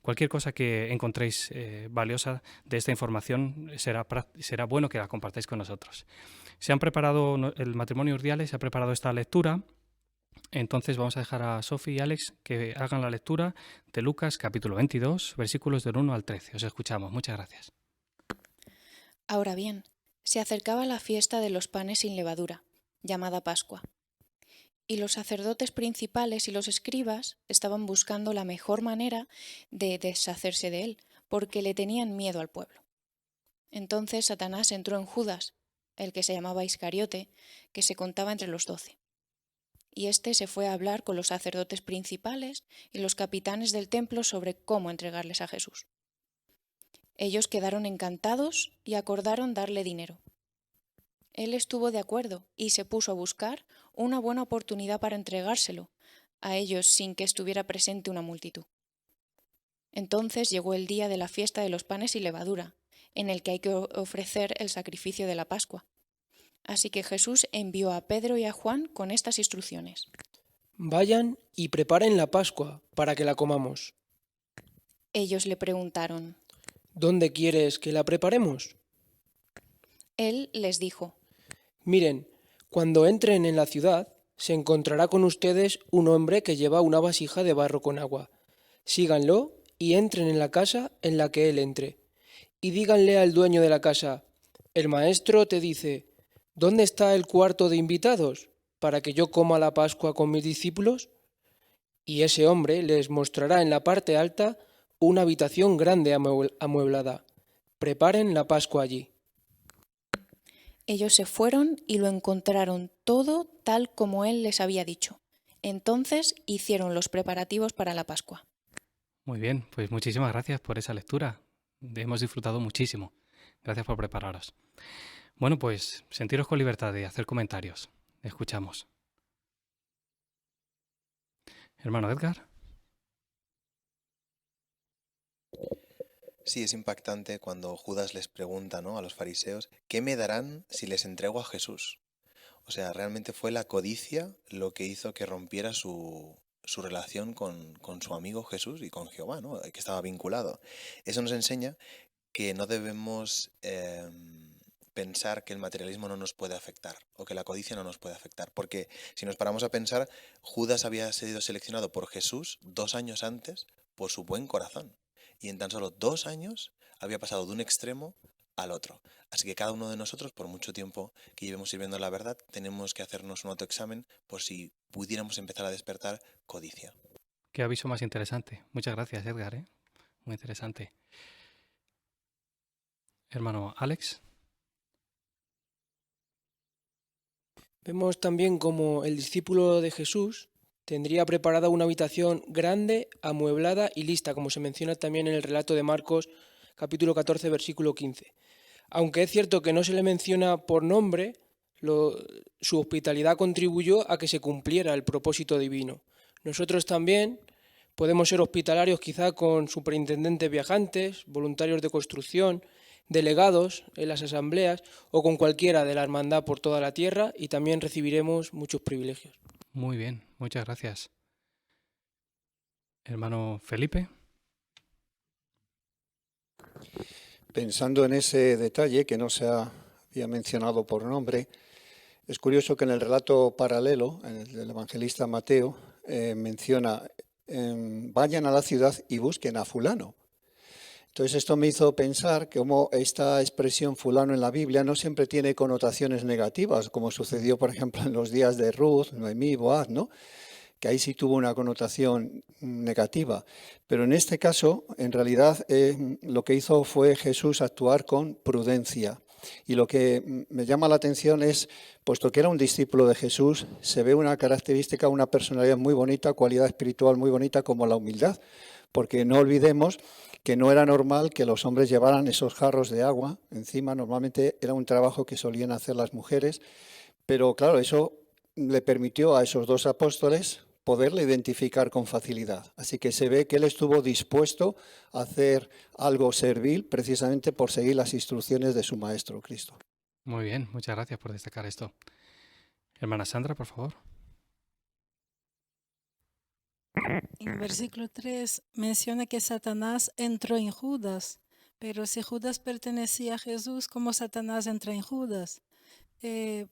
Cualquier cosa que encontréis valiosa de esta información será bueno que la compartáis con nosotros. Se han preparado, el matrimonio Urdiales se ha preparado esta lectura. Entonces vamos a dejar a Sofi y Alex que hagan la lectura de Lucas capítulo 22, versículos del 1 al 13. Os escuchamos. Muchas gracias. Ahora bien, se acercaba la fiesta de los panes sin levadura, llamada Pascua. Y los sacerdotes principales y los escribas estaban buscando la mejor manera de deshacerse de él, porque le tenían miedo al pueblo. Entonces Satanás entró en Judas, el que se llamaba Iscariote, que se contaba entre los 12. Y éste se fue a hablar con los sacerdotes principales y los capitanes del templo sobre cómo entregarles a Jesús. Ellos quedaron encantados y acordaron darle dinero. Él estuvo de acuerdo y se puso a buscar una buena oportunidad para entregárselo a ellos sin que estuviera presente una multitud. Entonces llegó el día de la fiesta de los panes y levadura, en el que hay que ofrecer el sacrificio de la Pascua. Así que Jesús envió a Pedro y a Juan con estas instrucciones. Vayan y preparen la Pascua para que la comamos. Ellos le preguntaron, ¿dónde quieres que la preparemos? Él les dijo, miren, cuando entren en la ciudad, se encontrará con ustedes un hombre que lleva una vasija de barro con agua. Síganlo y entren en la casa en la que él entre. Y díganle al dueño de la casa, el maestro te dice, ¿dónde está el cuarto de invitados para que yo coma la Pascua con mis discípulos? Y ese hombre les mostrará en la parte alta una habitación grande amueblada. Preparen la Pascua allí. Ellos se fueron y lo encontraron todo tal como él les había dicho. Entonces hicieron los preparativos para la Pascua. Muy bien, pues muchísimas gracias por esa lectura. Hemos disfrutado muchísimo. Gracias por prepararos. Bueno, pues sentiros con libertad de hacer comentarios. Escuchamos. Hermano Edgar. Sí, es impactante cuando Judas les pregunta, ¿no?, a los fariseos, ¿qué me darán si les entrego a Jesús? O sea, realmente fue la codicia lo que hizo que rompiera su relación con su amigo Jesús y con Jehová, ¿no?, que estaba vinculado. Eso nos enseña que no debemos pensar que el materialismo no nos puede afectar o que la codicia no nos puede afectar, porque si nos paramos a pensar, Judas había sido seleccionado por Jesús 2 años antes por su buen corazón y en tan solo 2 años había pasado de un extremo al otro. Así que cada uno de nosotros, por mucho tiempo que llevemos sirviendo la verdad, tenemos que hacernos un autoexamen por si pudiéramos empezar a despertar codicia. Qué aviso más interesante. Muchas gracias, Edgar. Muy interesante. Hermano Alex. Vemos también como el discípulo de Jesús tendría preparada una habitación grande, amueblada y lista, como se menciona también en el relato de Marcos, capítulo 14, versículo 15. Aunque es cierto que no se le menciona por nombre, su hospitalidad contribuyó a que se cumpliera el propósito divino. Nosotros también podemos ser hospitalarios quizá con superintendentes viajantes, voluntarios de construcción, delegados en las asambleas o con cualquiera de la hermandad por toda la tierra y también recibiremos muchos privilegios. Muy bien, muchas gracias. Hermano Felipe. Pensando en ese detalle que no se había mencionado por nombre, es curioso que en el relato paralelo, en el del evangelista Mateo, menciona, vayan a la ciudad y busquen a fulano. Entonces esto me hizo pensar que como esta expresión fulano en la Biblia no siempre tiene connotaciones negativas, como sucedió, por ejemplo, en los días de Ruth, Noemí, Boaz, ¿no? Que ahí sí tuvo una connotación negativa. Pero en este caso, en realidad, lo que hizo fue Jesús actuar con prudencia. Y lo que me llama la atención es, puesto que era un discípulo de Jesús, se ve una característica, una personalidad muy bonita, cualidad espiritual muy bonita como la humildad. Porque no olvidemos que no era normal que los hombres llevaran esos jarros de agua encima. Normalmente era un trabajo que solían hacer las mujeres. Pero claro, eso le permitió a esos dos apóstoles poderle identificar con facilidad. Así que se ve que él estuvo dispuesto a hacer algo servil precisamente por seguir las instrucciones de su Maestro, Cristo. Muy bien, muchas gracias por destacar esto. Hermana Sandra, por favor. En el versículo 3 menciona que Satanás entró en Judas, pero si Judas pertenecía a Jesús, ¿cómo Satanás entra en Judas?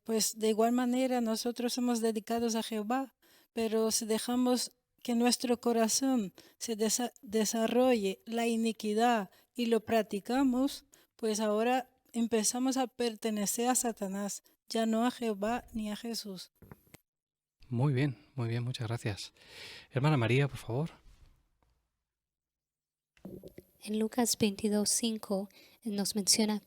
Pues de igual manera nosotros somos dedicados a Jehová, pero si dejamos que nuestro corazón se desarrolle la iniquidad y lo practicamos, pues ahora empezamos a pertenecer a Satanás, ya no a Jehová ni a Jesús. Muy bien, muchas gracias. Hermana María, por favor. En Lucas 22:5 nos menciona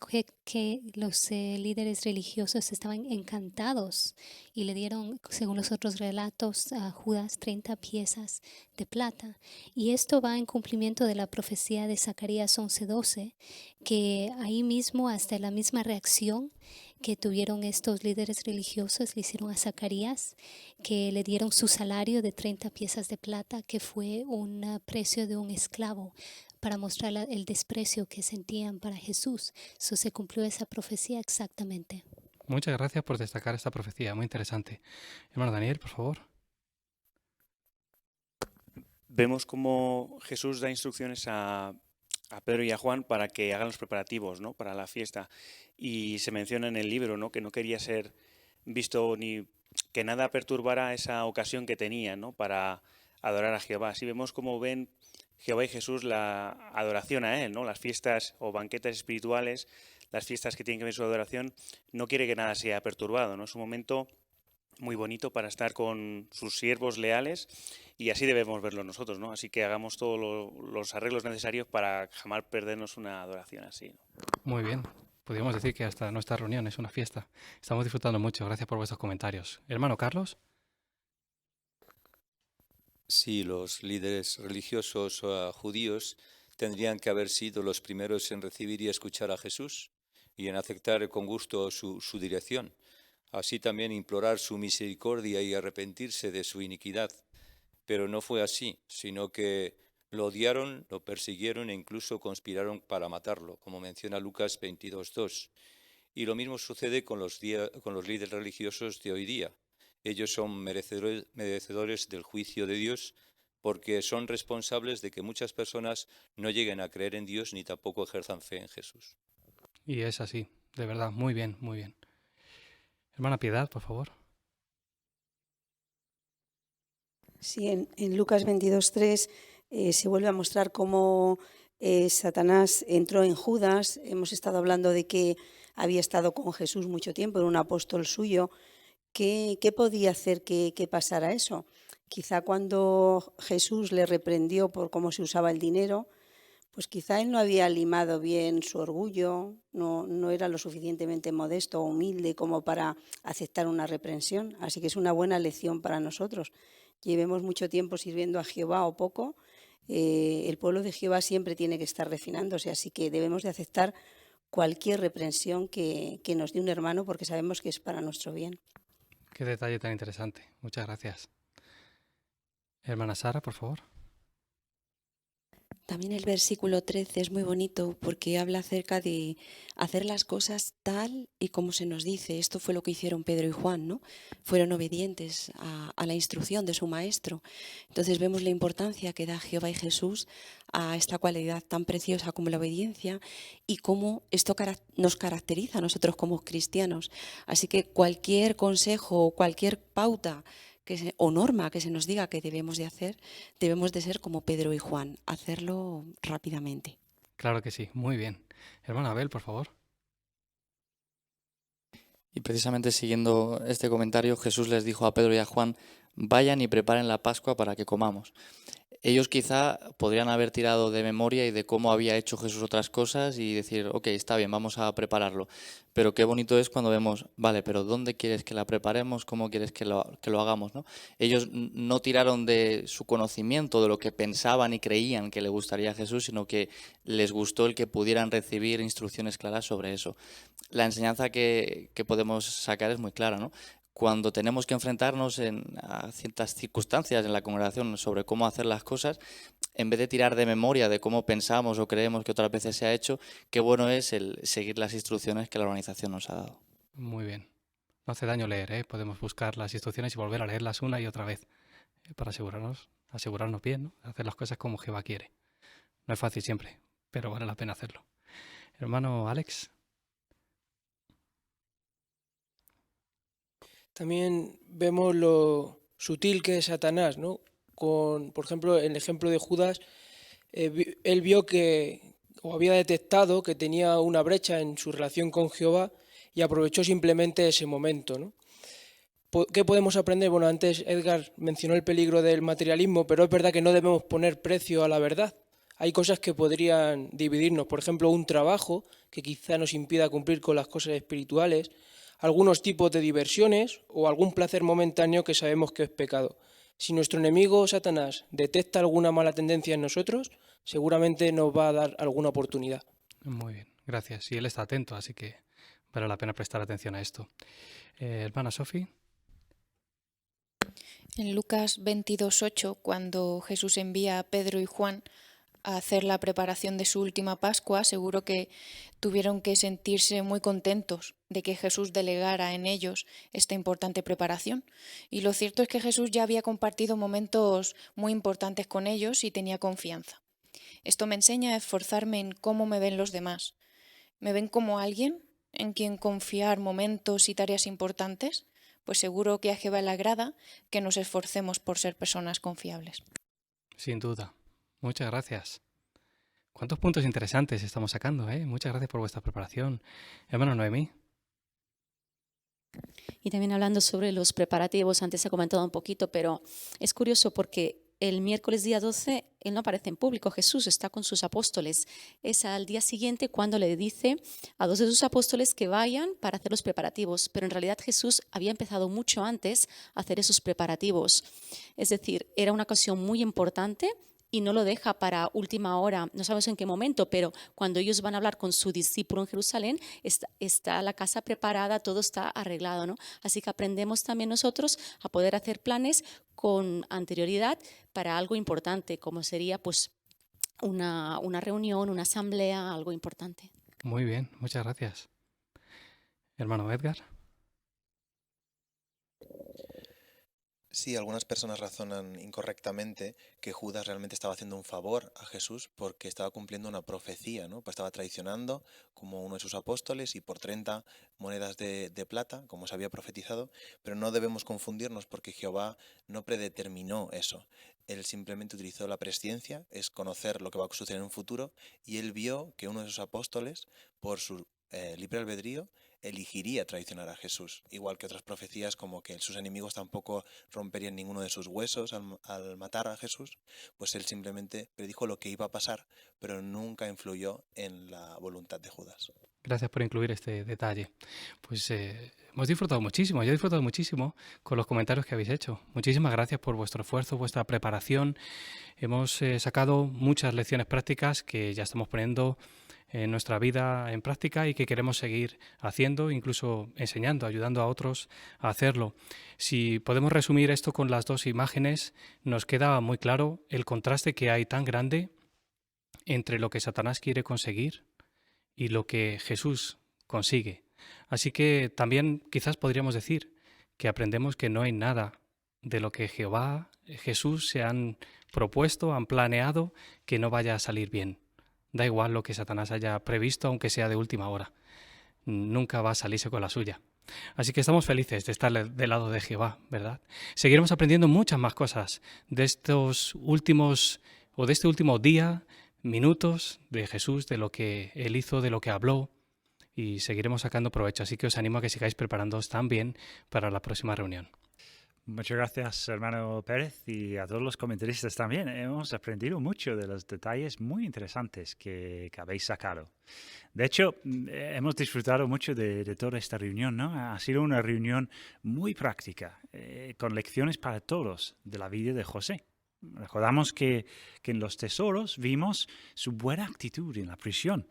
que los líderes religiosos estaban encantados y le dieron, según los otros relatos, a Judas 30 piezas de plata. Y esto va en cumplimiento de la profecía de Zacarías 11:12, que ahí mismo, hasta la misma reacción que tuvieron estos líderes religiosos, le hicieron a Zacarías, que le dieron su salario de 30 piezas de plata, que fue un precio de un esclavo, para mostrar el desprecio que sentían para Jesús. So, se cumplió esa profecía exactamente. Muchas gracias por destacar esta profecía, muy interesante. Hermano Daniel, por favor. Vemos cómo Jesús da instrucciones a Pedro y a Juan para que hagan los preparativos, ¿no?, para la fiesta. Y se menciona en el libro, ¿no?, que no quería ser visto ni que nada perturbara esa ocasión que tenían, ¿no?, para adorar a Jehová. Así vemos cómo ven Jehová y Jesús la adoración a Él, ¿no? Las fiestas o banquetes espirituales, las fiestas que tienen que ver su adoración, no quiere que nada sea perturbado, ¿no? Es un momento muy bonito para estar con sus siervos leales y así debemos verlo nosotros, ¿no? Así que hagamos todos los arreglos necesarios para jamás perdernos una adoración así, ¿no? Muy bien. Podríamos decir que hasta nuestra reunión es una fiesta. Estamos disfrutando mucho. Gracias por vuestros comentarios. Hermano Carlos. Sí, los líderes religiosos judíos tendrían que haber sido los primeros en recibir y escuchar a Jesús y en aceptar con gusto su dirección. Así también implorar su misericordia y arrepentirse de su iniquidad. Pero no fue así, sino que lo odiaron, lo persiguieron e incluso conspiraron para matarlo, como menciona Lucas 22:2. Y lo mismo sucede con los líderes religiosos de hoy día. Ellos son merecedores del juicio de Dios porque son responsables de que muchas personas no lleguen a creer en Dios ni tampoco ejerzan fe en Jesús. Y es así, de verdad, muy bien, muy bien. Hermana Piedad, por favor. Sí, en Lucas 22:3 se vuelve a mostrar cómo Satanás entró en Judas. Hemos estado hablando de que había estado con Jesús mucho tiempo, era un apóstol suyo. ¿Qué podía hacer que pasara eso? Quizá cuando Jesús le reprendió por cómo se usaba el dinero, pues quizá él no había limado bien su orgullo, no era lo suficientemente modesto o humilde como para aceptar una reprensión. Así que es una buena lección para nosotros. Llevemos mucho tiempo sirviendo a Jehová o poco, el pueblo de Jehová siempre tiene que estar refinándose, así que debemos de aceptar cualquier reprensión que nos dé un hermano porque sabemos que es para nuestro bien. Qué detalle tan interesante. Muchas gracias. Hermana Sara, por favor. También el versículo 13 es muy bonito porque habla acerca de hacer las cosas tal y como se nos dice. Esto fue lo que hicieron Pedro y Juan, ¿no? Fueron obedientes a la instrucción de su maestro. Entonces vemos la importancia que da Jehová y Jesús a esta cualidad tan preciosa como la obediencia y cómo esto nos caracteriza a nosotros como cristianos. Así que cualquier consejo o cualquier pauta o norma que se nos diga que debemos de hacer, debemos de ser como Pedro y Juan, hacerlo rápidamente. Claro que sí, muy bien. Hermano Abel, por favor. Y precisamente siguiendo este comentario, Jesús les dijo a Pedro y a Juan, vayan y preparen la Pascua para que comamos. Ellos quizá podrían haber tirado de memoria y de cómo había hecho Jesús otras cosas y decir, ok, está bien, vamos a prepararlo. Pero qué bonito es cuando vemos, vale, pero ¿dónde quieres que la preparemos? ¿Cómo quieres que lo hagamos? ¿No? Ellos no tiraron de su conocimiento, de lo que pensaban y creían que le gustaría a Jesús, sino que les gustó el que pudieran recibir instrucciones claras sobre eso. La enseñanza que podemos sacar es muy clara, ¿no? Cuando tenemos que enfrentarnos a ciertas circunstancias en la congregación sobre cómo hacer las cosas, en vez de tirar de memoria de cómo pensamos o creemos que otras veces se ha hecho, qué bueno es el seguir las instrucciones que la organización nos ha dado. Muy bien. No hace daño leer, ¿eh? Podemos buscar las instrucciones y volver a leerlas una y otra vez para asegurarnos bien, ¿no? Hacer las cosas como Jehová quiere. No es fácil siempre, pero vale la pena hacerlo. Hermano Alex. También vemos lo sutil que es Satanás, ¿no? Por ejemplo, en el ejemplo de Judas, él vio o había detectado que tenía una brecha en su relación con Jehová y aprovechó simplemente ese momento, ¿no? ¿Qué podemos aprender? Bueno, antes Edgar mencionó el peligro del materialismo, pero es verdad que no debemos poner precio a la verdad. Hay cosas que podrían dividirnos, por ejemplo, un trabajo que quizá nos impida cumplir con las cosas espirituales, algunos tipos de diversiones o algún placer momentáneo que sabemos que es pecado. Si nuestro enemigo, Satanás, detecta alguna mala tendencia en nosotros, seguramente nos va a dar alguna oportunidad. Muy bien, gracias. Y él está atento, así que vale la pena prestar atención a esto. Hermana Sofi. En Lucas 22:8, cuando Jesús envía a Pedro y Juan a hacer la preparación de su última Pascua, seguro que tuvieron que sentirse muy contentos de que Jesús delegara en ellos esta importante preparación. Y lo cierto es que Jesús ya había compartido momentos muy importantes con ellos y tenía confianza. Esto me enseña a esforzarme en cómo me ven los demás. ¿Me ven como alguien en quien confiar momentos y tareas importantes? Pues seguro que a Jehová le agrada que nos esforcemos por ser personas confiables. Sin duda. Muchas gracias. ¿Cuántos puntos interesantes estamos sacando, eh? Muchas gracias por vuestra preparación. Hermano Noemí. Y también hablando sobre los preparativos, antes se ha comentado un poquito, pero es curioso porque el miércoles día 12, él no aparece en público, Jesús está con sus apóstoles. Es al día siguiente cuando le dice a 2 de sus apóstoles que vayan para hacer los preparativos, pero en realidad Jesús había empezado mucho antes a hacer esos preparativos. Es decir, era una ocasión muy importante y no lo deja para última hora, no sabemos en qué momento, pero cuando ellos van a hablar con su discípulo en Jerusalén, está la casa preparada, todo está arreglado, ¿no? Así que aprendemos también nosotros a poder hacer planes con anterioridad para algo importante, como sería pues una reunión, una asamblea, algo importante. Muy bien, muchas gracias. Hermano Edgar. Sí, algunas personas razonan incorrectamente que Judas realmente estaba haciendo un favor a Jesús porque estaba cumpliendo una profecía, ¿no? Pues estaba traicionando como uno de sus apóstoles y por 30 monedas de plata, como se había profetizado, pero no debemos confundirnos porque Jehová no predeterminó eso. Él simplemente utilizó la presciencia, es conocer lo que va a suceder en un futuro, y él vio que uno de sus apóstoles, por su libre albedrío, elegiría traicionar a Jesús, igual que otras profecías como que sus enemigos tampoco romperían ninguno de sus huesos al matar a Jesús, pues él simplemente predijo lo que iba a pasar, pero nunca influyó en la voluntad de Judas. Gracias por incluir este detalle. Pues hemos disfrutado muchísimo, yo he disfrutado muchísimo con los comentarios que habéis hecho. Muchísimas gracias por vuestro esfuerzo, vuestra preparación. Hemos sacado muchas lecciones prácticas que ya estamos poniendo en nuestra vida en práctica y que queremos seguir haciendo, incluso enseñando, ayudando a otros a hacerlo. Si podemos resumir esto con las 2 imágenes, nos queda muy claro el contraste que hay tan grande entre lo que Satanás quiere conseguir y lo que Jesús consigue. Así que también quizás podríamos decir que aprendemos que no hay nada de lo que Jehová, Jesús se han propuesto, han planeado, que no vaya a salir bien. Da igual lo que Satanás haya previsto, aunque sea de última hora. Nunca va a salirse con la suya. Así que estamos felices de estar del lado de Jehová, ¿verdad? Seguiremos aprendiendo muchas más cosas de estos últimos, o de este último día minutos de Jesús, de lo que Él hizo, de lo que habló, y seguiremos sacando provecho. Así que os animo a que sigáis preparándoos también para la próxima reunión. Muchas gracias, hermano Pérez, y a todos los comentaristas también. Hemos aprendido mucho de los detalles muy interesantes que habéis sacado. De hecho, hemos disfrutado mucho de toda esta reunión, ¿no? Ha sido una reunión muy práctica, con lecciones para todos de la vida de José. Recordamos que en los tesoros vimos su buena actitud en la prisión.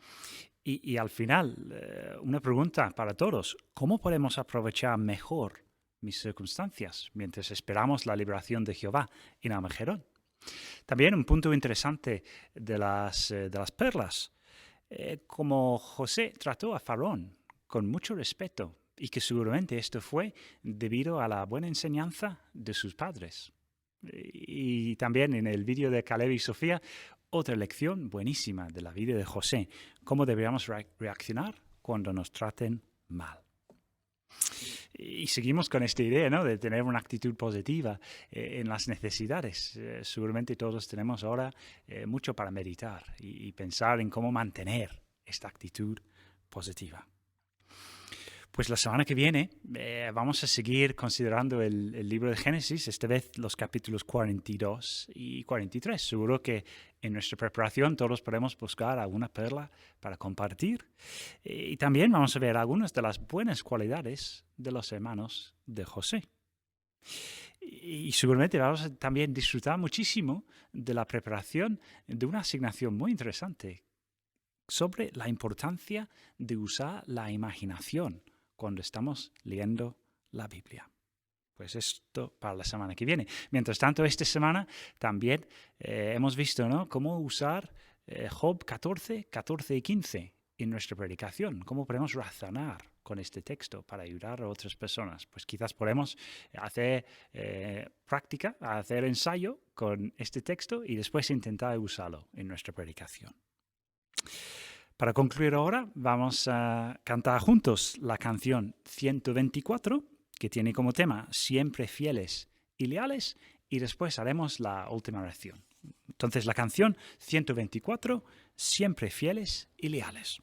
Y al final, una pregunta para todos: ¿cómo podemos aprovechar mejor mis circunstancias mientras esperamos la liberación de Jehová en Armagedón? También un punto interesante de las perlas, como José trató a Faraón con mucho respeto, y que seguramente esto fue debido a la buena enseñanza de sus padres. Y también en el vídeo de Caleb y Sofía, otra lección buenísima de la vida de José: cómo deberíamos reaccionar cuando nos traten mal. Y seguimos con esta idea, ¿no?, de tener una actitud positiva en las necesidades. Seguramente todos tenemos ahora mucho para meditar y pensar en cómo mantener esta actitud positiva. Pues la semana que viene vamos a seguir considerando el libro de Génesis, esta vez los capítulos 42 y 43. Seguro que en nuestra preparación todos podemos buscar alguna perla para compartir. Y también vamos a ver algunas de las buenas cualidades de los hermanos de José. Y seguramente vamos a también disfrutar muchísimo de la preparación de una asignación muy interesante sobre la importancia de usar la imaginación cuando estamos leyendo la Biblia. Pues esto para la semana que viene. Mientras tanto, esta semana también hemos visto, ¿no?, cómo usar Job 14, 14 y 15 en nuestra predicación. Cómo podemos razonar con este texto para ayudar a otras personas. Pues quizás podemos hacer práctica, hacer ensayo con este texto y después intentar usarlo en nuestra predicación. Para concluir ahora, vamos a cantar juntos la canción 124, que tiene como tema Siempre fieles y leales, y después haremos la última oración. Entonces, la canción 124, Siempre fieles y leales.